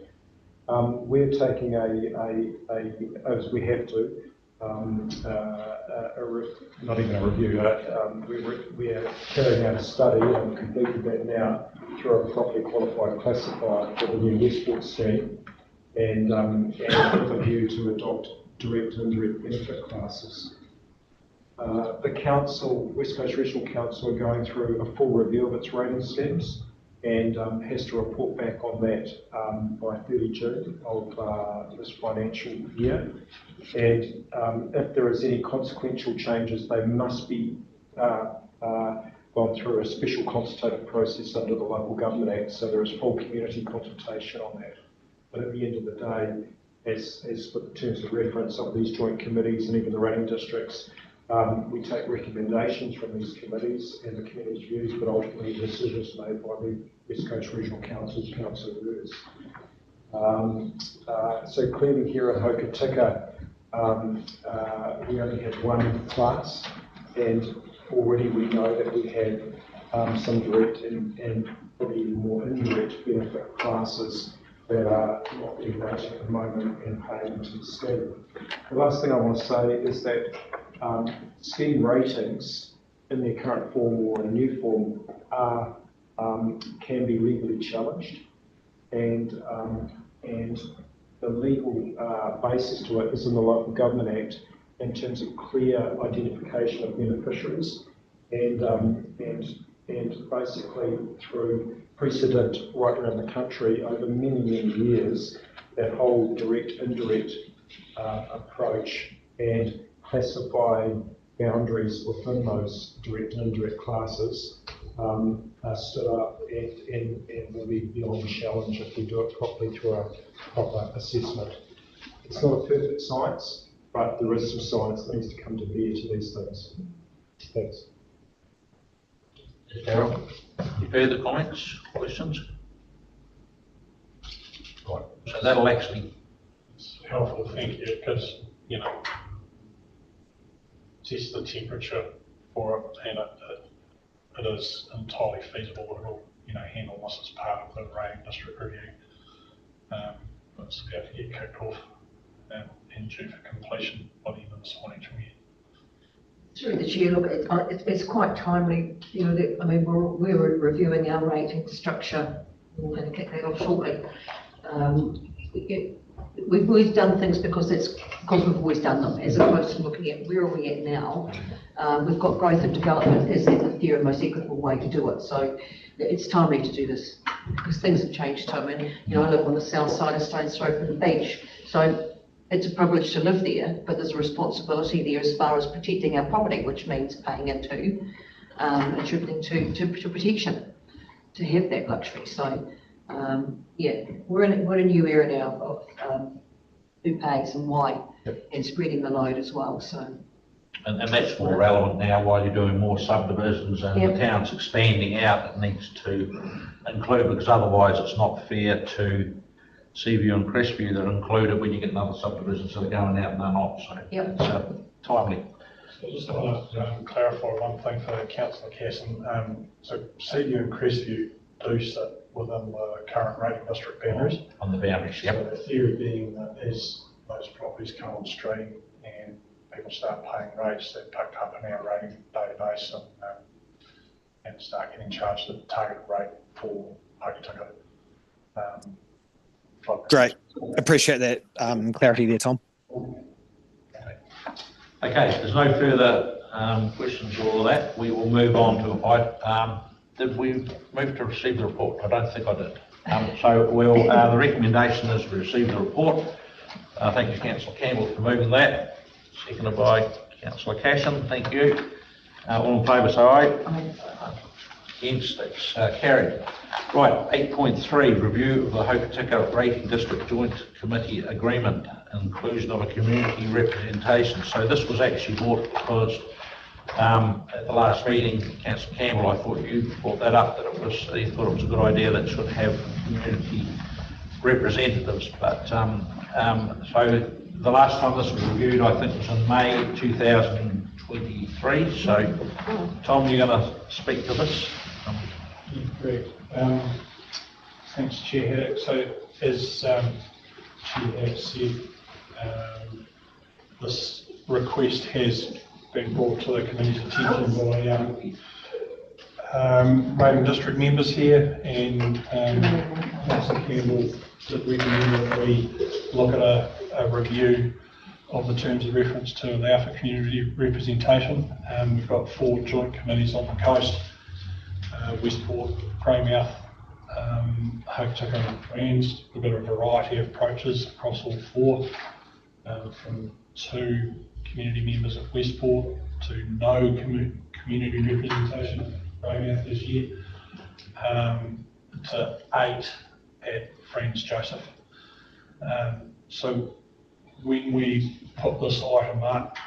We're taking as we have to, not even a review, we are carrying out a study and completed that now through a properly qualified classifier for the new Westport scheme, and with a view to adopt direct and indirect benefit classes. The council, West Coast Regional Council, are going through a full review of its rating schemes and has to report back on that by 30 June of this financial year. And if there is any consequential changes, they must be gone through a special consultative process under the Local Government Act, so there is full community consultation on that. But at the end of the day, as for the terms of reference of these joint committees and even the rating districts, we take recommendations from these committees and the committee's views, but ultimately decisions made by the West Coast Regional Council's councillors. So clearly here at Hokitika, we only have one class, and already we know that we have some direct and probably even more indirect benefit classes that are not being rated at the moment and paying into the scheme. The last thing I want to say is that scheme ratings in their current form or in a new form can be legally challenged, and the legal basis to it is in the Local Government Act in terms of clear identification of beneficiaries, and basically through precedent right around the country over many years, that whole direct indirect approach and classifying boundaries within those direct and indirect classes are stood up and will be beyond challenge if we do it properly through a proper assessment. It's not a perfect science, but there is some science that needs to come to bear to these things. Thanks. Darryl, any further comments, questions? Right. So that'll actually... It's helpful, thank you, because, you know, test the temperature for it, and it is entirely feasible that it'll, you know, handle this as part of the rating district review. It's about to get kicked off and due for completion by the end of this financial year. Through the chair, look, it's quite timely, you know, that, I mean, we're reviewing our rating structure. We're going to kick that off shortly. We've always done things because we've always done them, as opposed to looking at where are we at now. We've got growth and development as the fair and most equitable way to do it. So it's timely to do this because things have changed, Tom. And you know, I live on the south side of Stone's Throw from the beach, so it's a privilege to live there, but there's a responsibility there as far as protecting our property, which means paying into, attributing to protection, to have that luxury. So, yeah, we're in a new era now of who pays and why, and spreading the load as well. So, and that's more relevant now while you're doing more subdivisions and the town's expanding out. It needs to include, because otherwise it's not fair to Seaview and Crestview that are included when you get another subdivision, so they're going out and they're not. So it's timely. So I just want to clarify one thing for Councillor Casson. So Seaview and Crestview do sit within the current rating district boundaries. On the boundaries, yep. So the theory being that as those properties come on stream and people start paying rates, they're picked up in our rating database and start getting charged the targeted rate for Hokitika. Great. Appreciate that clarity there, Tom. Okay, there's no further questions or all that. We will move on to did we move to receive the report? I don't think I did. So we'll, the recommendation is to receive the report. Thank you, Councillor Campbell, for moving that. Seconded by Councillor Casson. Thank you. All in favour, say aye. Against, it's carried. Right, 8.3, review of the Hokitika Rating District Joint Committee Agreement, inclusion of a community representation. So this was actually brought because at the last meeting, Councillor Campbell, I thought you brought that up, that he thought it was a good idea that should have community representatives. But so the last time this was reviewed, I think, was in May 2023. So, Tom, you're going to speak to this? Great. Thanks, Chair. So, as Chair has said, this request has been brought to the committee's attention by Raven District members here, and Councillor Campbell did recommend that we look at a review of the terms of reference to allow for community representation. We've got 4 joint committees on the coast, Westport, Greymouth, Hokitika and Friends. We've got a variety of approaches across all 4, from 2 community members at Westport to no community representation at Greymouth this year, to 8 at Friends Joseph. So when we put this item up,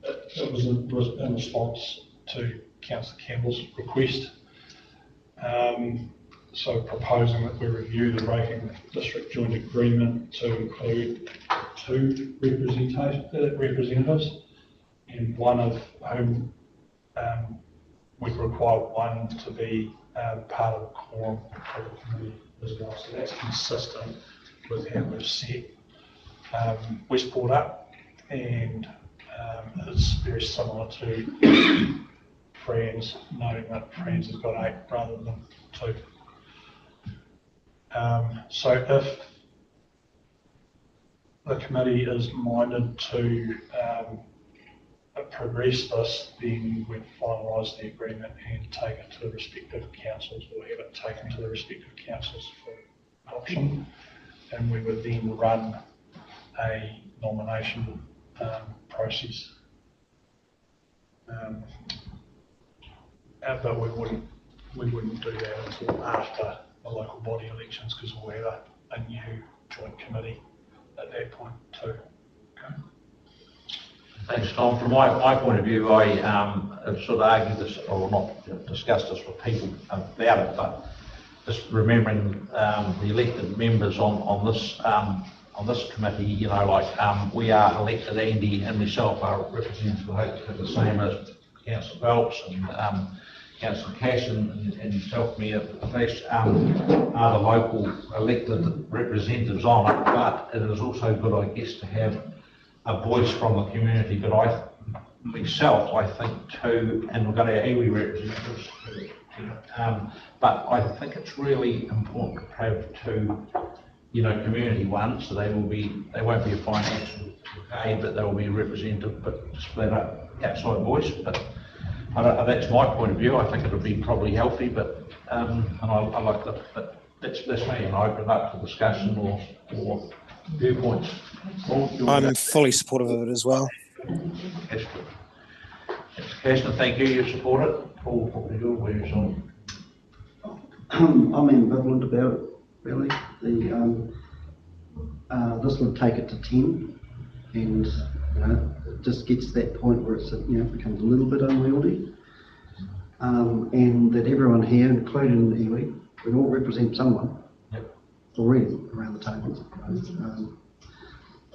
it was in response to Councillor Campbell's request. So proposing that we review the Raven District Joint Agreement to include 2 representatives, and one of whom would require one to be part of the quorum of the committee as well. So that's consistent with how we've set Westport up, and it's very similar to Friends, noting that Friends has got 8 rather than 2. So if the committee is minded to progress this, then we'd finalise the agreement and take it to the respective councils, or have it taken to the respective councils for adoption, and we would then run a nomination process. But we wouldn't do that until after the local body elections, because we'll have a new joint committee at that point too. Okay. Thanks, Tom. From my point of view, I have sort of argued this, or not discussed this with people about it, but just remembering the elected members on this committee, you know, like we are elected, Andy and myself are representing the same as Councillor Phelps and Councillor Cash and yourself, Mayor Fish, are the local elected representatives on it, but it is also good, I guess, to have a voice from the community. But I think too, and we've got our iwi representatives, but I think it's really important to have 2, you know, community ones. So they won't be a financial aid, but they will be representative, but split up outside voice. But that's my point of view. I think it would be probably healthy, but and I like that. But that's me, and I open up to discussion or viewpoints. I'm fully supportive of it as well. Kirsten, thank you. You support it. Paul, what are your views on? I'm ambivalent about it, really. This would take it to 10, and you know, it just gets to that point where it's, you know, becomes a little bit unwieldy, and that everyone here, including the iwi, we all represent someone already around the table,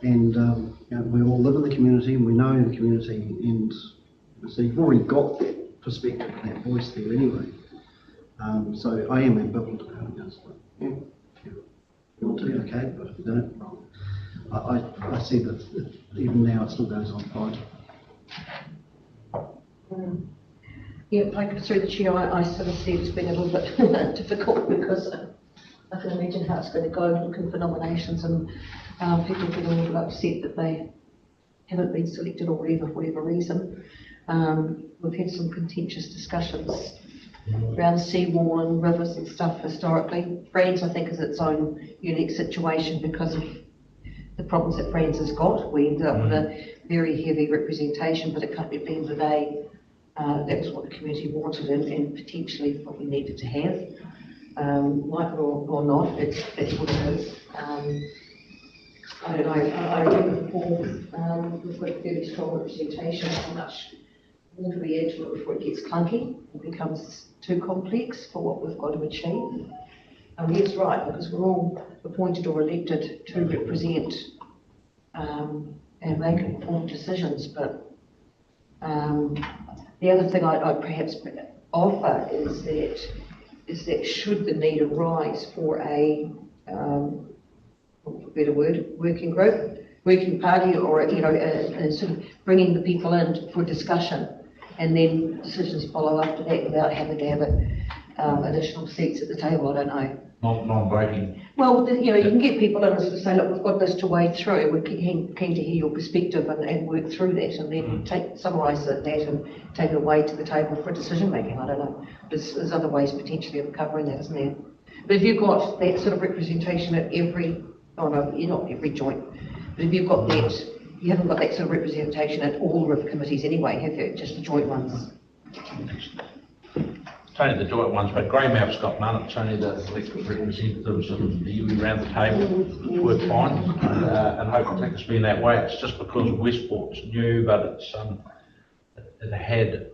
and you know, we all live in the community and we know the community, and so you've already got that perspective, that voice there anyway. So I am ambivalent about it. Yeah, if you want to, okay, but if you don't, I see that even now it still goes on fine. Yeah, through the chair, I sort of see it's been a little bit difficult, because I can imagine how it's going to go looking for nominations, and people getting a little upset that they haven't been selected or whatever, for whatever reason. We've had some contentious discussions around seawall and rivers and stuff historically. Friends, I think, is its own unique situation because of the problems that Friends has got. We ended up with a very heavy representation, but at the end of the day, that was what the community wanted, and potentially what we needed to have. Like it or not, that's what it is. I don't know, I agree with Paul. We've got a fairly strong representation. How much more do we add to it before it gets clunky? It becomes too complex for what we've got to achieve. Yes, right, because we're all appointed or elected to represent and make informed decisions. But the other thing I'd perhaps offer is that should the need arise for a, for a better word, working group, working party or, sort of bringing the people in for discussion and then decisions follow after that without having to have additional seats at the table, I don't know. Non-voting. Well, you can get people in and sort of say, look, we've got this to wade through, we're keen to hear your perspective and work through that and then summarise that and take it away to the table for decision making, I don't know. There's other ways potentially of covering that, isn't there? But if you've got that sort of representation at not every joint, but if you've got that, you haven't got that sort of representation at all RIF committees anyway, have you? Just the joint ones. It's only the joint ones, but Greymouth's got none. It's only the elected representatives and the iwi around the table work fine. And Hokitika's been that way. It's just because Westport's new, but it had,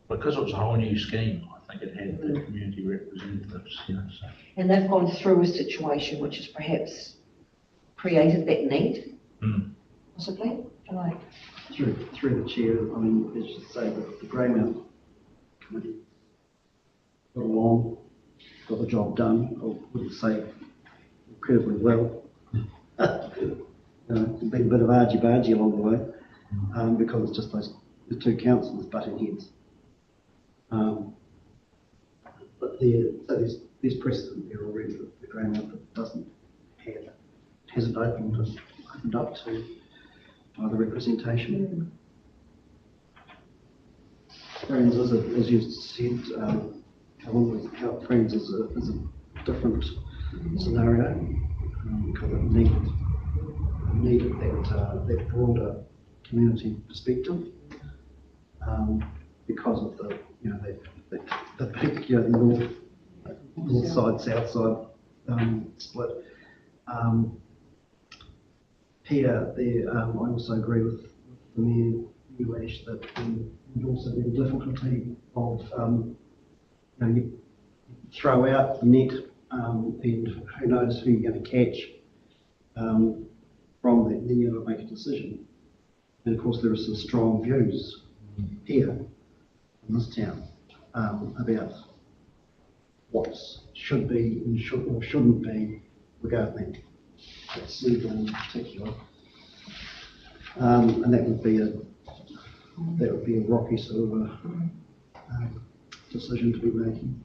because it was a whole new scheme, I think it had the community representatives, So. And they've gone through a situation which has perhaps created that need, possibly. Through the chair, I mean, as you say, the Greymouth committee got along, got the job done. I wouldn't say incredibly well. There's been a bit of argy-bargy along the way because it's just the two councillors butting heads. But there's precedent there already that the Greymouth hasn't opened up to the representation. Friends, as you said, Friends is a different scenario because it needed that broader community perspective because of the big north side south side split. Here, I also agree with the Mayor, Ash, that there'd also be the difficulty of you throw out the net and who knows who you're going to catch from that, and then you've got to make a decision. And of course there are some strong views here in this town about what should be and shouldn't be regarding that seed in particular. And that would be a rocky sort of decision to be making.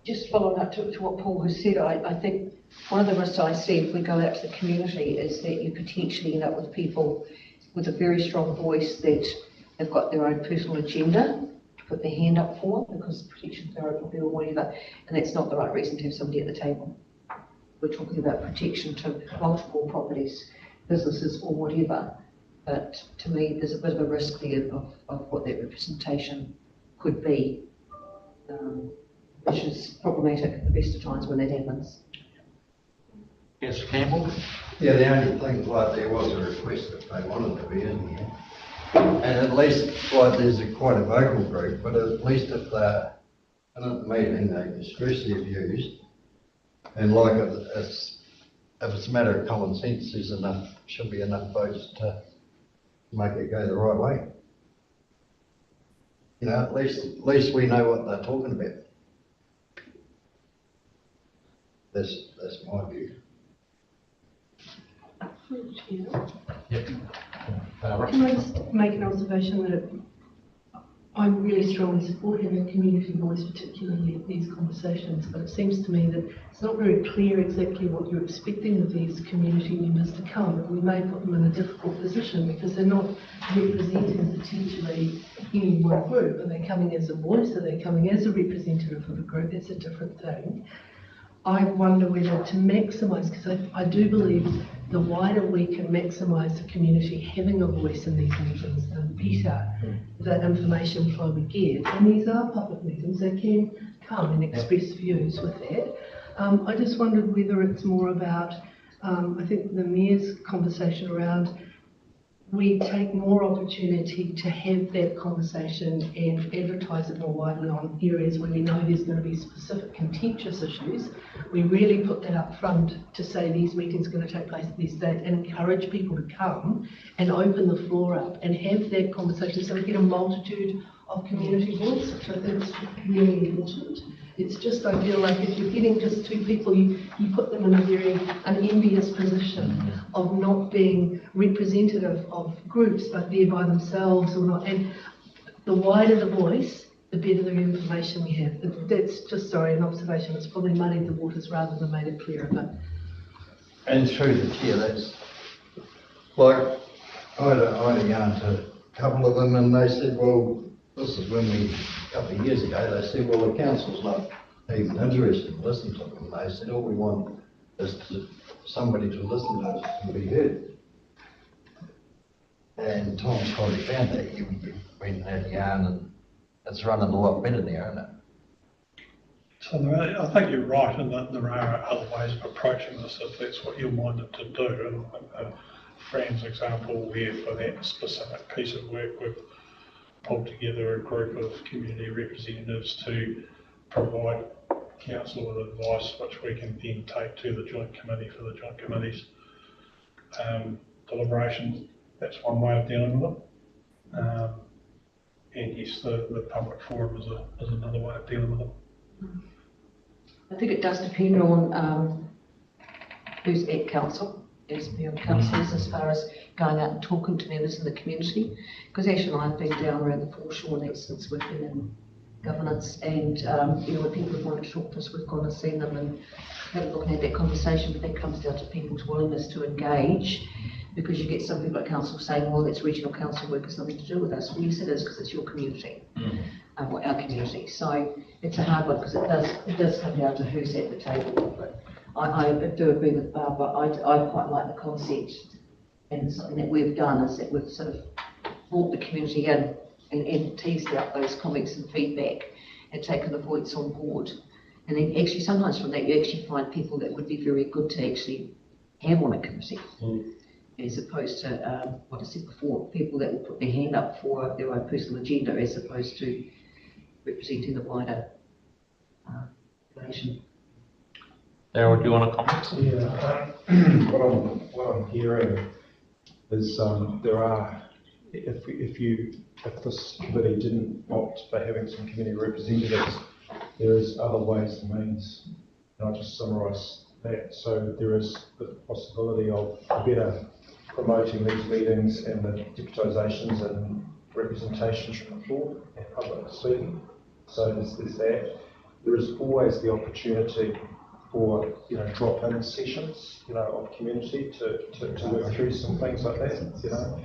Just following up to what Paul has said, I think one of the risks I see if we go out to the community is that you potentially end up with people with a very strong voice that have got their own personal agenda to put their hand up for because protection of their or whatever, and that's not the right reason to have somebody at the table. We're talking about protection to multiple properties, businesses or whatever, but to me there's a bit of a risk there of what that representation could be, which is problematic at the best of times when that happens. Yes, Campbell? Yeah, the only thing, there was a request that they wanted to be in here. And at least, there's quite a vocal group, but at least if they're in at the meeting, they express their views. And if it's a matter of common sense, should be enough votes to make it go the right way. At least we know what they're talking about. That's my view. Can I just make an observation that I really strongly support having a community voice, particularly in these conversations, but it seems to me that it's not very clear exactly what you're expecting of these community members to come, and we may put them in a difficult position because they're not representing potentially any one group. Are they coming as a voice? Are they coming as a representative of a group? That's a different thing. I wonder whether to maximise, because I do believe the wider we can maximise the community having a voice in these meetings, the better the information flow we get. And these are public meetings, they can come and express views with that. I just wondered whether it's more about, I think the Mayor's conversation around we take more opportunity to have that conversation and advertise it more widely on areas where we know there's going to be specific contentious issues. We really put that up front to say these meetings are going to take place at these dates and encourage people to come and open the floor up and have that conversation so we get a multitude of community voice, which I think is really important. It's just, I feel like if you're getting just two people, you put them in a very unenvious position of not being representative of groups, but they're by themselves or not. And the wider the voice, the better the information we have. That's just, sorry, an observation. It's probably muddied the waters rather than made it clearer. But And through the chair, that's like, I had a yarn to a couple of them, and they said, well, this is when we, a couple of years ago, they said, well, the council's not even interested in listening to them. They said, all we want is somebody to listen to us and be heard. And Tom's probably found that. You went and had a yarn, and it's running a lot better now, isn't it? So I think you're right in that there are other ways of approaching this if that's what you're minded to do. And I think Fran's example where for that specific piece of work we've pulled together a group of community representatives to provide council with advice which we can then take to the joint committee for the joint committee's deliberations. That's one way of dealing with it. And yes, the public forum is another way of dealing with it. I think it does depend on who's at council, as mayor and councillors, as far as going out and talking to members in the community. Because actually I've been down around the foreshore in that since we've been in governance, and you know, when people have wanted to talk to us, we've gone and seen them and had a look and had that conversation. But that comes down to people's willingness to engage, because you get some people at council saying, well, that's regional council work, has nothing to do with us. Well, yes, it is, because it's your community, or our community. So it's a hard one, because it does come down to who's at the table. But I do agree with Barbara. I quite like the concept, and something that we've done is that we've sort of brought the community in and teased out those comments and feedback and taken the points on board. And then actually sometimes from that you actually find people that would be very good to actually have on a committee. As opposed to what I said before, people that will put their hand up for their own personal agenda as opposed to representing the wider relation. Darryl, do you want to comment? Yeah, what I'm hearing is there are, if this committee didn't opt for having some community representatives, there is other ways and means, and I'll just summarise that. So there is the possibility of better promoting these meetings and the deputisations and representations from the floor and public speaking. So there's that. There is always the opportunity for, you know, drop-in sessions, you know, of community to work through some things like that, you know.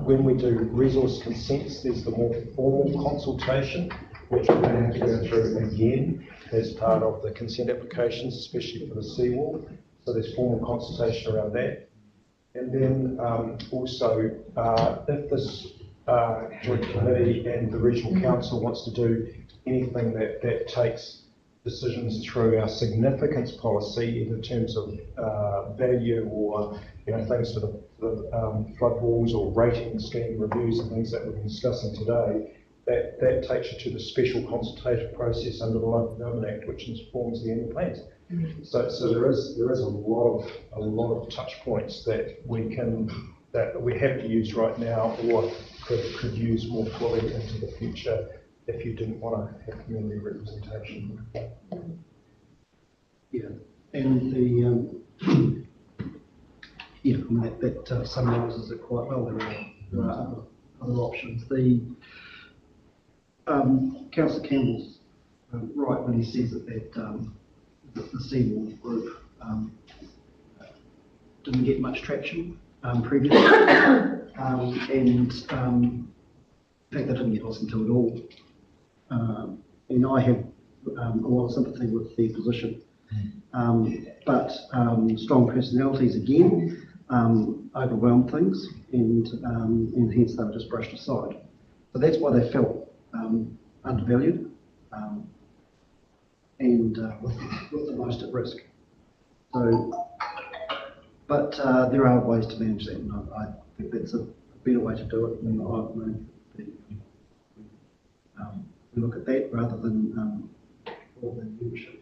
When we do resource consents, there's the more formal consultation, which we're going to have to go through again as part of the consent applications, especially for the seawall. So there's formal consultation around that. And then also, if this joint committee and the regional council wants to do anything that takes decisions through our significance policy in terms of value, or, you know, things for the flood walls or rating scheme reviews and things that we're discussing today, that takes you to the special consultative process under the Local Government Act, which informs the annual plans. So there is a lot of touch points that we have to use right now, or could use more fully into the future if you didn't want to have community representation. Yeah, and the yeah, I mean, that summarises it quite well. There are other options. The Councillor Campbell's right when he says that the Seawall group didn't get much traction previously, and in fact they didn't get listened to at all. And I have a lot of sympathy with their position, but strong personalities again overwhelmed things, and hence they were just brushed aside. So that's why they felt undervalued and with the most at risk. So, but there are ways to manage that, and I think that's a better way to do it. And I've known we look at that rather than all the membership.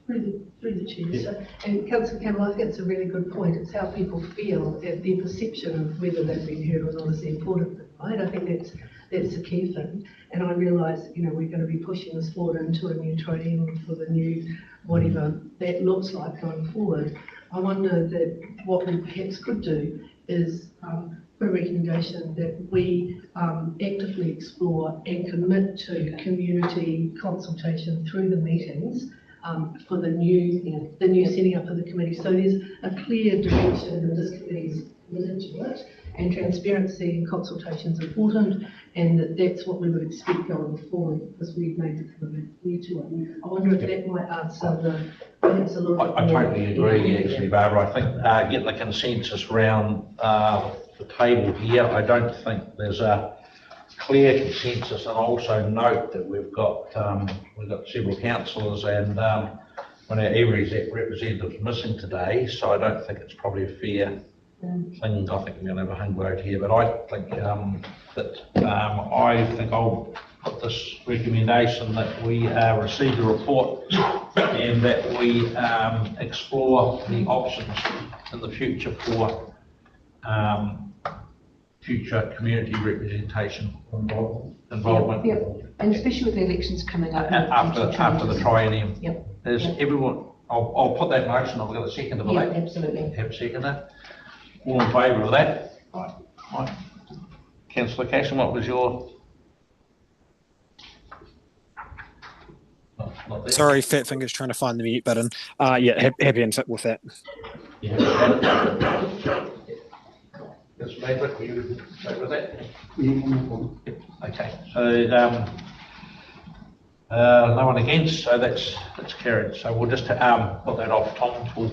Through the chair. Yeah. So, and Councillor Campbell, I think it's a really good point. It's how people feel, their perception of whether they've been heard or not is the important thing, right? I think that's That's the key thing. And I realise, you know, we're going to be pushing this forward into a new training for the new, whatever that looks like going forward. I wonder that what we perhaps could do is a recommendation that we actively explore and commit to community consultation through the meetings for the new setting up of the committee. So there's a clear direction and this committee is committed to it, and transparency and consultation is important, and that's what we would expect going forward because we've made the commitment to it. I wonder if that might answer the perhaps a little bit I more. totally agree, actually, Barbara. I think getting the consensus around the table here, I don't think there's a clear consensus, and I also note that we've got several councillors and one of our area representatives missing today, so I don't think it's probably a fair thing. I think we're going to have a hung vote here, but I think I'll put this recommendation that we receive the report and that we explore the options in the future for future community representation involvement. Yep. And especially with the elections coming up. After the triennium. Yep. Is everyone, I'll put that motion, I've got a second of that. Absolutely. Have a second that. All in favour of that? Right. Councillor Casson, what was your? Not there. Sorry, fat fingers trying to find the mute button. Yeah, happy with that. Yes, Maverick, were you okay with that? Okay, so no one against, so that's carried. So we'll just put that off. Tom will.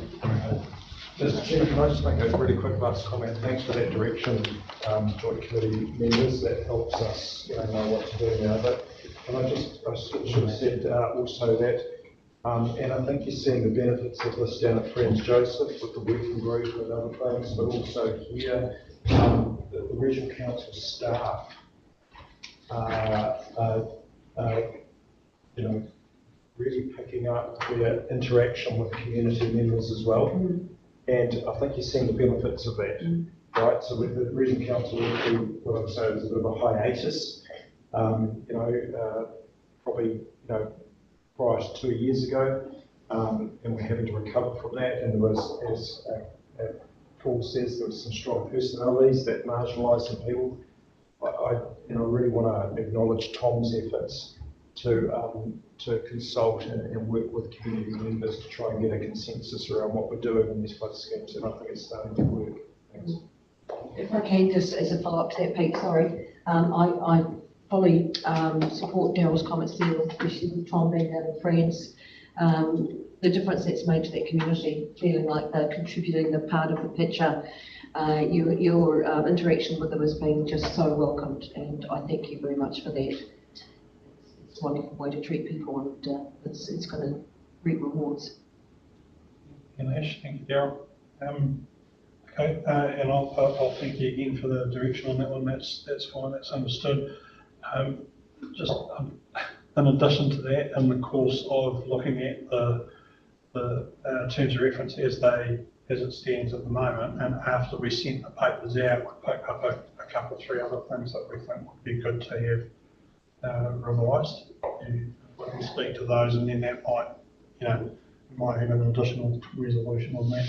Mr. Chairman, can I just make a really quick last comment? Thanks for that direction, joint committee members. That helps us, know what to do now. But can I should have said also that, and I think you're seeing the benefits of this down at Friends Joseph with the working group and other things, but also here, the regional council staff really picking up their interaction with community members as well. And I think you're seeing the benefits of that, right? So with the regional council, what I'd say is a bit of a hiatus, probably, prior to 2 years ago, and we're having to recover from that. And there was, as Paul says, there was some strong personalities that marginalised some people. I really want to acknowledge Tom's efforts to consult and work with community members to try and get a consensus around what we're doing in these flood schemes, and I think it's starting to work. Thanks. If I can, just as a follow-up to that, Pete, sorry, I fully support Daryl's comments there, especially with Tom being out of Friends. The difference that's made to that community, feeling like they're contributing, they're part of the picture. Your interaction with them has been just so welcomed, and I thank you very much for that. It's a wonderful way to treat people, and it's going to reap rewards. Ash, thank you, Daryl. Okay, and I'll thank you again for the direction on that one. That's fine. That's understood. In addition to that, in the course of looking at the terms of reference as it stands at the moment, and after we sent the papers out, we picked up a couple of 3 other things that we think would be good to have revised. And we can speak to those, and then that might have an additional resolution on that.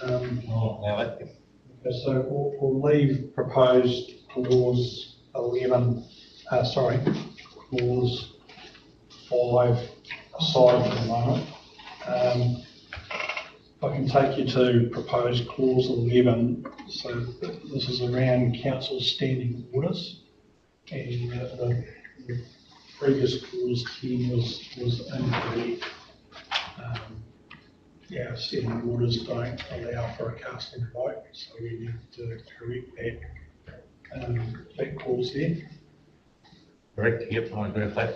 Okay, so we'll leave proposed clause 11. Clause 5 aside for the moment. I can take you to proposed clause 11. So this is around council standing orders, and the previous clause 10 was incorrect. Our standing orders don't allow for a casting vote, so we need to correct that clause there. Correct, yep, I agree with that.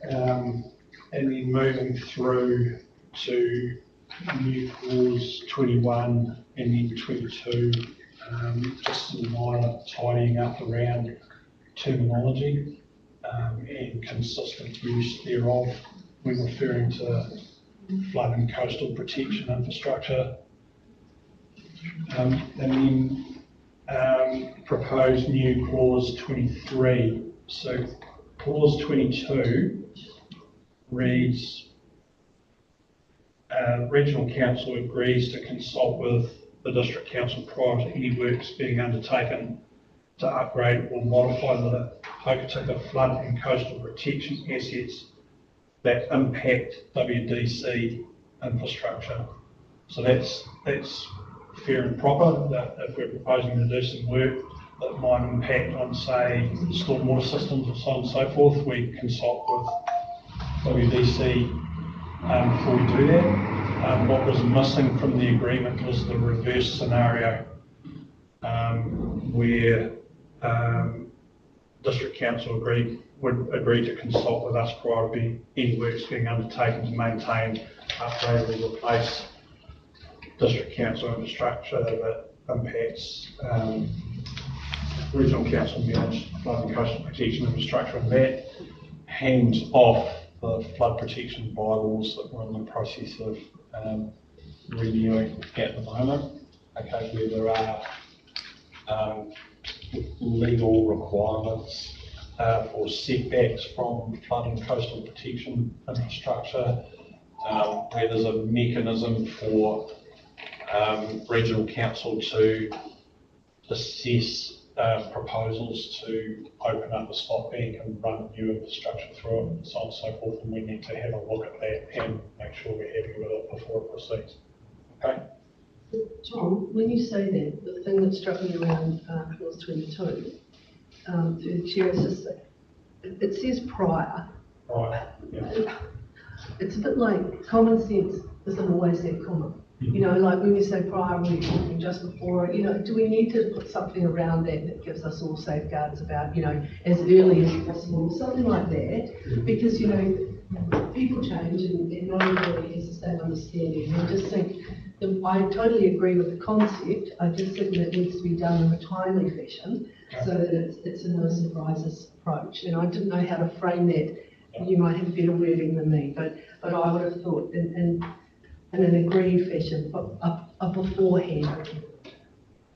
And then moving through to new clause 21 and then 22, just some minor tidying up around terminology and consistent use thereof when referring to flood and coastal protection infrastructure. And then proposed new clause 23. So clause 22 reads, Regional Council agrees to consult with the District Council prior to any works being undertaken to upgrade or modify the Hokitika flood and coastal protection assets that impact WDC infrastructure. So that's fair and proper, that if we're proposing to do some work that might impact on, say, stormwater systems and so on and so forth, we consult with WDC before we do that. What was missing from the agreement was the reverse scenario, where District Council would agree to consult with us prior to any works being undertaken to maintain, upgrade or replace District Council infrastructure that impacts Regional Council managed flood and coastal protection infrastructure, and that hands off the flood protection bylaws that we're in the process of renewing at the moment. Okay, where there are legal requirements for setbacks from flood and coastal protection infrastructure, where there's a mechanism for Regional Council to assess proposals to open up a spot bank and run new infrastructure through it and so on and so forth, and we need to have a look at that and make sure we're happy with it before it proceeds. Okay? Tom, when you say that, the thing that struck me around clause 22, through the chair, is just that it says prior. Right. Yeah. It's a bit like common sense isn't always that common. You know, like when we say prior, we're talking just before, you know, do we need to put something around that gives us all safeguards about, you know, as early as possible, something like that? Because, you know, people change and not everybody has the same understanding. I just think, I totally agree with the concept. I just think that it needs to be done in a timely fashion so that it's a no surprises approach. And I didn't know how to frame that. You might have better wording than me, but I would have thought in an agreed fashion, a beforehand.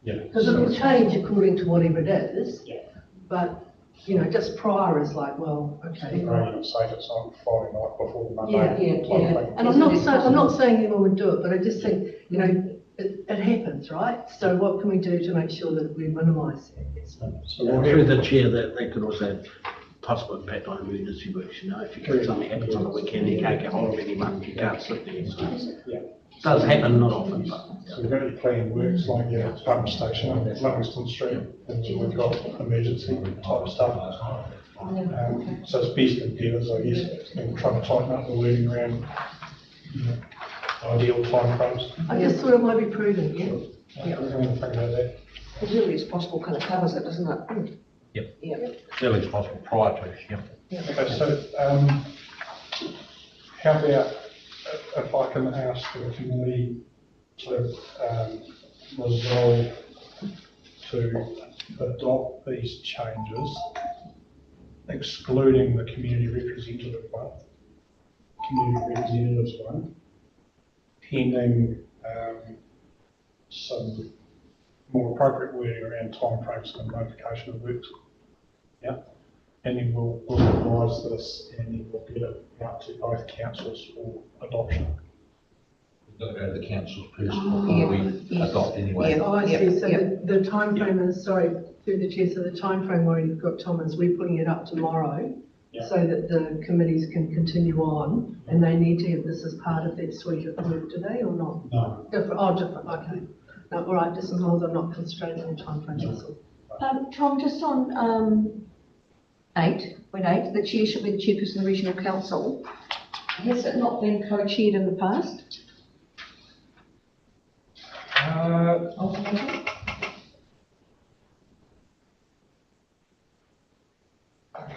Yeah. Because it will change according to whatever it is. Yeah. But, you know, just prior is like, well, okay. Say it's on Friday night before the Monday. Yeah. And I'm not saying anyone would do it, but I just think, you know, it happens, right? So what can we do to make sure that we minimise that? So through the chair, that could also have possible impact on emergency works, you know, if you get something happens on the weekend, you can't get hold of anyone, you can't sit there, so. Yeah. It does happen, not often, but. So we've got your planned works like your pump station on Livingston Street, and then we've got emergency type stuff. So it's best endeavours, I guess, and trying to tighten up the wording around, you know, ideal timeframes. I just thought it might be prudent, yeah. Yeah, we're going to think about that. As early as possible kind of covers it, doesn't it? Yep. Yep. As early as possible prior to, yeah. Okay, so how about if I can ask the committee to resolve to adopt these changes, excluding the community representatives one, pending some more appropriate wording around timeframes and notification of works. Yeah, and then we'll revise this and then we'll get it out to both councils for adoption. We've got to go to the councils first before we adopt anyway. Yeah, I see. So the time frame is, sorry, through the chair, so the time frame where you've got Tom is we're putting it up tomorrow so that the committees can continue on, and they need to have this as part of that suite of work, do they or not? No. Different, okay. No, all right, just as long as I'm not constrained on time frame, that's all. Tom, just on 8.8, the chair should be the chairperson of the regional council. Has it not been co-chaired in the past?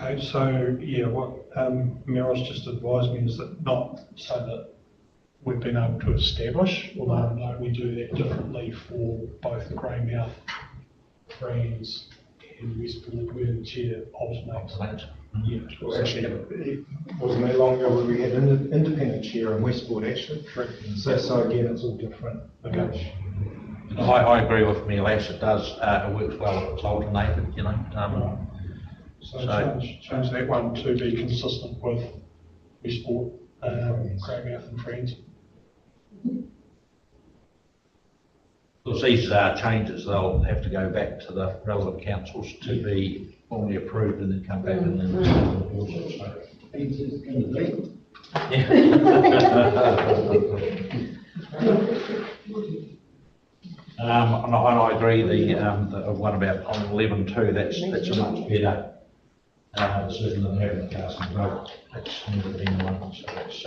Okay, so yeah, what Meryl's just advised me is that not so that we've been able to establish, although no, we do that differently for both Greymouth, Greens and Westport, where the chair alternates. Yeah. Well, actually, it wasn't that long ago when we had an independent chair in Westport, actually. So again, it's all different. Okay. And I agree with me, Les, it does, it works well if it's alternated, you know. So change that one to be consistent with Westport, Greymouth and Friends. Because these changes, they'll have to go back to the relevant councils to be formally approved and then come back and then. And I agree, the one about on 11 too, that's a much better decision than having the casting vote. That's never been one, so that's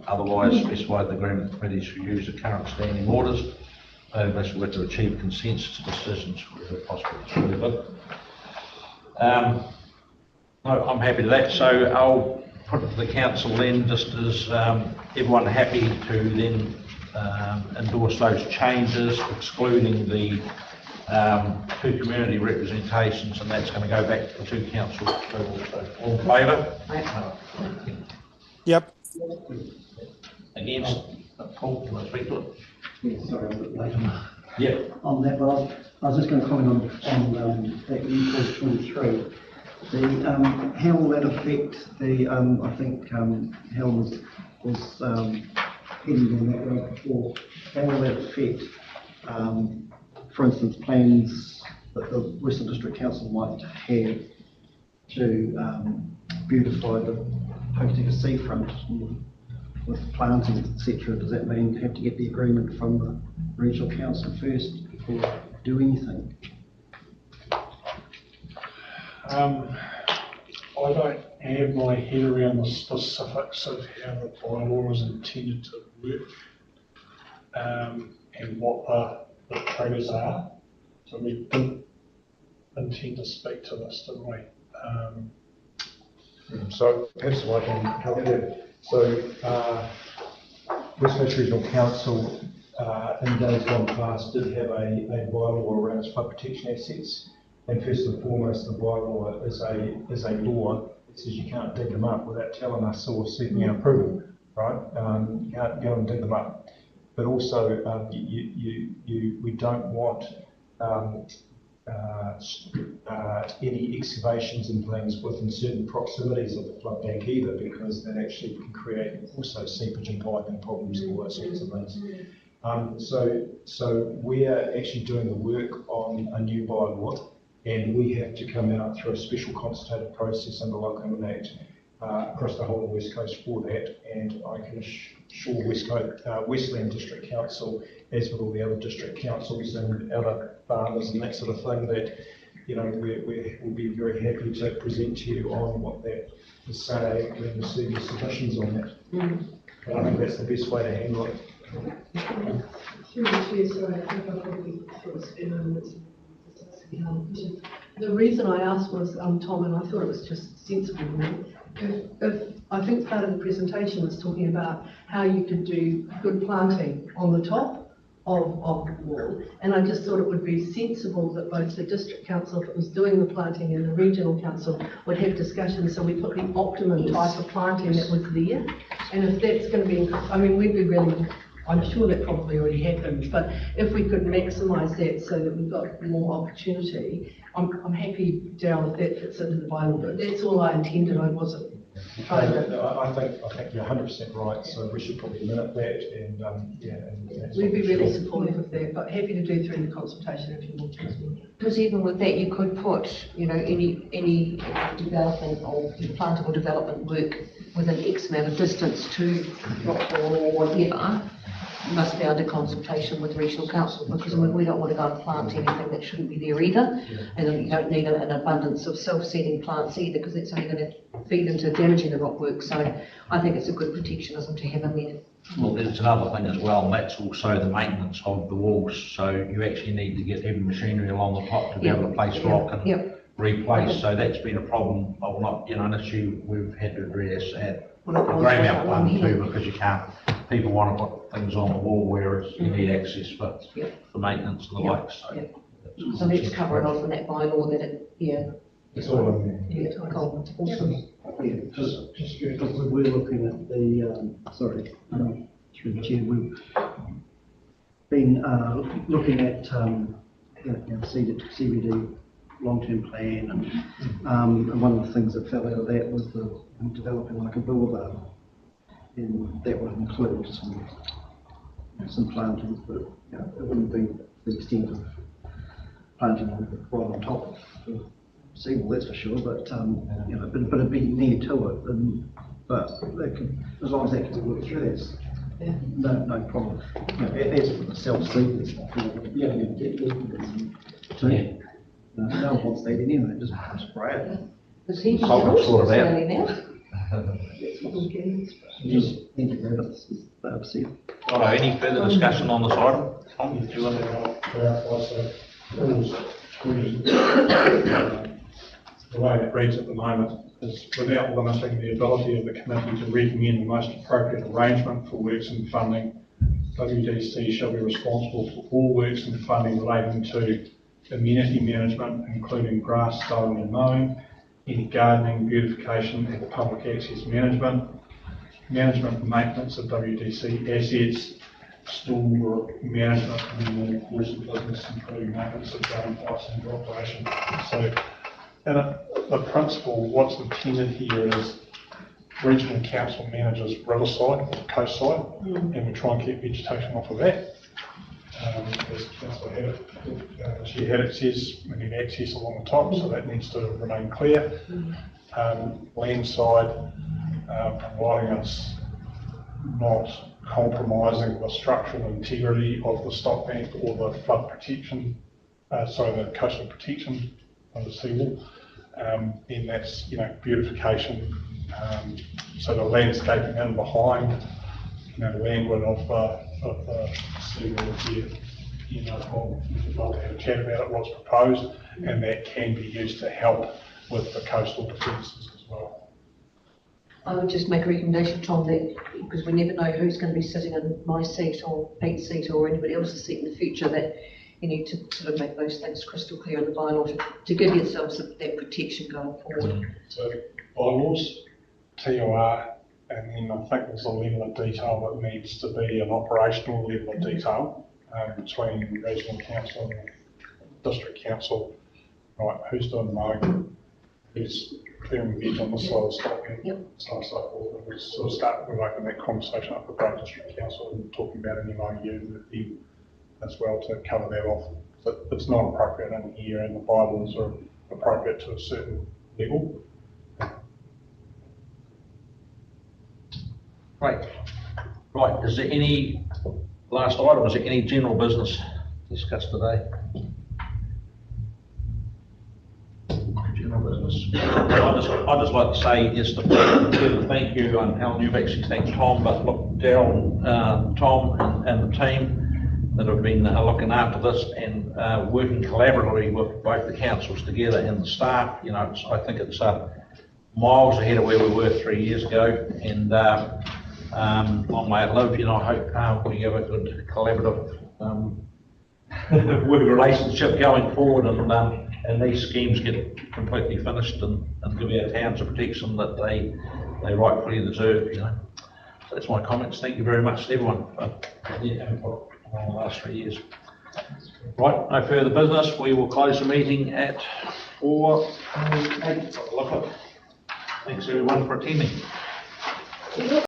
otherwise specify the agreement committees should use the current standing orders. Unless we were to achieve consensus decisions wherever possible. No, I'm happy with that. So I'll put it to the council then, just as everyone happy to then endorse those changes, excluding the 2 community representations, and that's going to go back to the 2 council levels. So all in favour? Yep. Against? Paul, can I speak to it? Yeah, sorry, I'm a bit late on, Yeah. on that, but I was just going to comment on that report 23. The, how will that affect the, I think Helen was heading down that road before, how will that affect, for instance, plans that the Western District Council might have to beautify the Hokitika seafront with plantings, etc.? Does that mean you have to get the agreement from the regional council first before do anything? I don't have my head around the specifics of how the bylaw is intended to work and what the triggers are. So we didn't intend to speak to this, didn't we? So perhaps I can help you. So West Coast Regional Council in days gone past did have a bylaw around its flood protection assets. And first and foremost, the bylaw is a law that says you can't dig them up without telling us or seeking our approval, right? You can't go and dig them up. But also, we don't want any excavations and things within certain proximities of the flood bank either, because that actually can create also seepage and piping problems and all those sorts of things. So we're actually doing the work on a new bylaw, and we have to come out through a special consultative process under Local Government Act across the whole of West Coast for that. And I can assure Westland District Council, as with all the other district councils and other farmers and that sort of thing, that we'll be very happy to present to you on what that is saying and receive your submissions on that. But I think that's the best way to handle it. Through the chair, sorry, I think I'll probably the reason I asked was, Tom, and I thought it was just sensible. If I think part of the presentation was talking about how you could do good planting on the top of the wall, and I just thought it would be sensible that both the district council, if it was doing the planting, and the regional council would have discussions, so we put the optimum type of planting that was there. And if that's going to be, I mean, we'd be really, I'm sure that probably already happens, but if we could maximise that so that we've got more opportunity, I'm happy, Darryl, if that fits into the bylaw, but that's all I intended. I wasn't trying to... I think you're 100% right, so we should probably minute that and we'd be really supportive of that, but happy to do through the consultation if you want to as well. Because even with that, you could put, any development or planting or development work within X amount of distance to Rockpool or whatever, must be under consultation with regional council, because we don't want to go and plant anything that shouldn't be there either, and you don't need an abundance of self-seeding plants either, because it's only going to feed into damaging the rockwork. So I think it's a good protectionism to have in there. Well, there's another thing as well, and that's also the maintenance of the walls. So you actually need to get heavy machinery along the top to be able to place rock and replace. So that's been a problem, well, not, an issue we've had to address at the Greymouth one too, because you can't, people want to put things on the wall, whereas you need access for maintenance and the like. So let's cover it off in that bylaw that it, it's all in there. Yeah, cool. Awesome. Yeah, just because we're looking at the, through the chair, been looking at CBD long-term plan, and one of the things that fell out of that was the developing like a boulevard, and that would include some plantings, but it wouldn't be the extent of planting right on top of the seawall, that's for sure. But but it'd be near to it, but that could, as long as that can be worked through, that's no problem. As for the self-seeding, no one wants that anyway, just spray it. Because he Solvent's sorted out. now. Just integrate it, they're upset. Right, any further discussion on this item? Tom, do you want to? Clarify, so clause 20, the way it reads at the moment is without limiting the ability of the committee to recommend the most appropriate arrangement for works and funding, WDC shall be responsible for all works and funding relating to amenity management, including grass, sowing and mowing, any gardening, beautification and public access management, management and maintenance of WDC assets, store management and more course of business, including maintenance of dwelling pipes and operation. So, the principle, what's intended here is regional council manages riverside or coastside, and we try and keep vegetation off of that. As Councillor had she had it says we need access along the top, so that needs to remain clear. Land side, providing us not compromising the structural integrity of the stock bank or the flood protection, the coastal protection of the seawall. Then that's beautification, so the landscaping in behind, landward of the seawall here. I'll have a chat about it, what's proposed, and that can be used to help with the coastal defences as well. I would just make a recommendation, Tom, that because we never know who's going to be sitting in my seat or Pete's seat or anybody else's seat in the future, that you need to sort of make those things crystal clear in the bylaw to give yourselves that protection going forward. So bylaws, TOR, and then I think there's a level of detail that needs to be an operational level of detail between regional council and district council. Right, who's doing the mowing, who's clearing veg on the side of the stock, so on and so forth. And we sort of start with opening that conversation up with Great District Council and talking about an MOU with them as well to cover that off. So it's not appropriate in here, and the bylaws are appropriate to a certain level. Right. Right, is there any, last item, is there any general business discussed today? General business. I'd just like to say just a thank you, and Helen, you've actually thanked Tom, but look, Daryl, Tom and the team that have been looking after this and working collaboratively with both the councils together and the staff. I think it's miles ahead of where we were 3 years ago, and long may it live. I hope we have a good collaborative work relationship going forward, and these schemes get completely finished and give our towns the protection that they rightfully deserve. So that's my comments. Thank you very much to everyone for their input in the last 3 years. Right, no further business. We will close the meeting at 4:08. Thanks everyone for attending.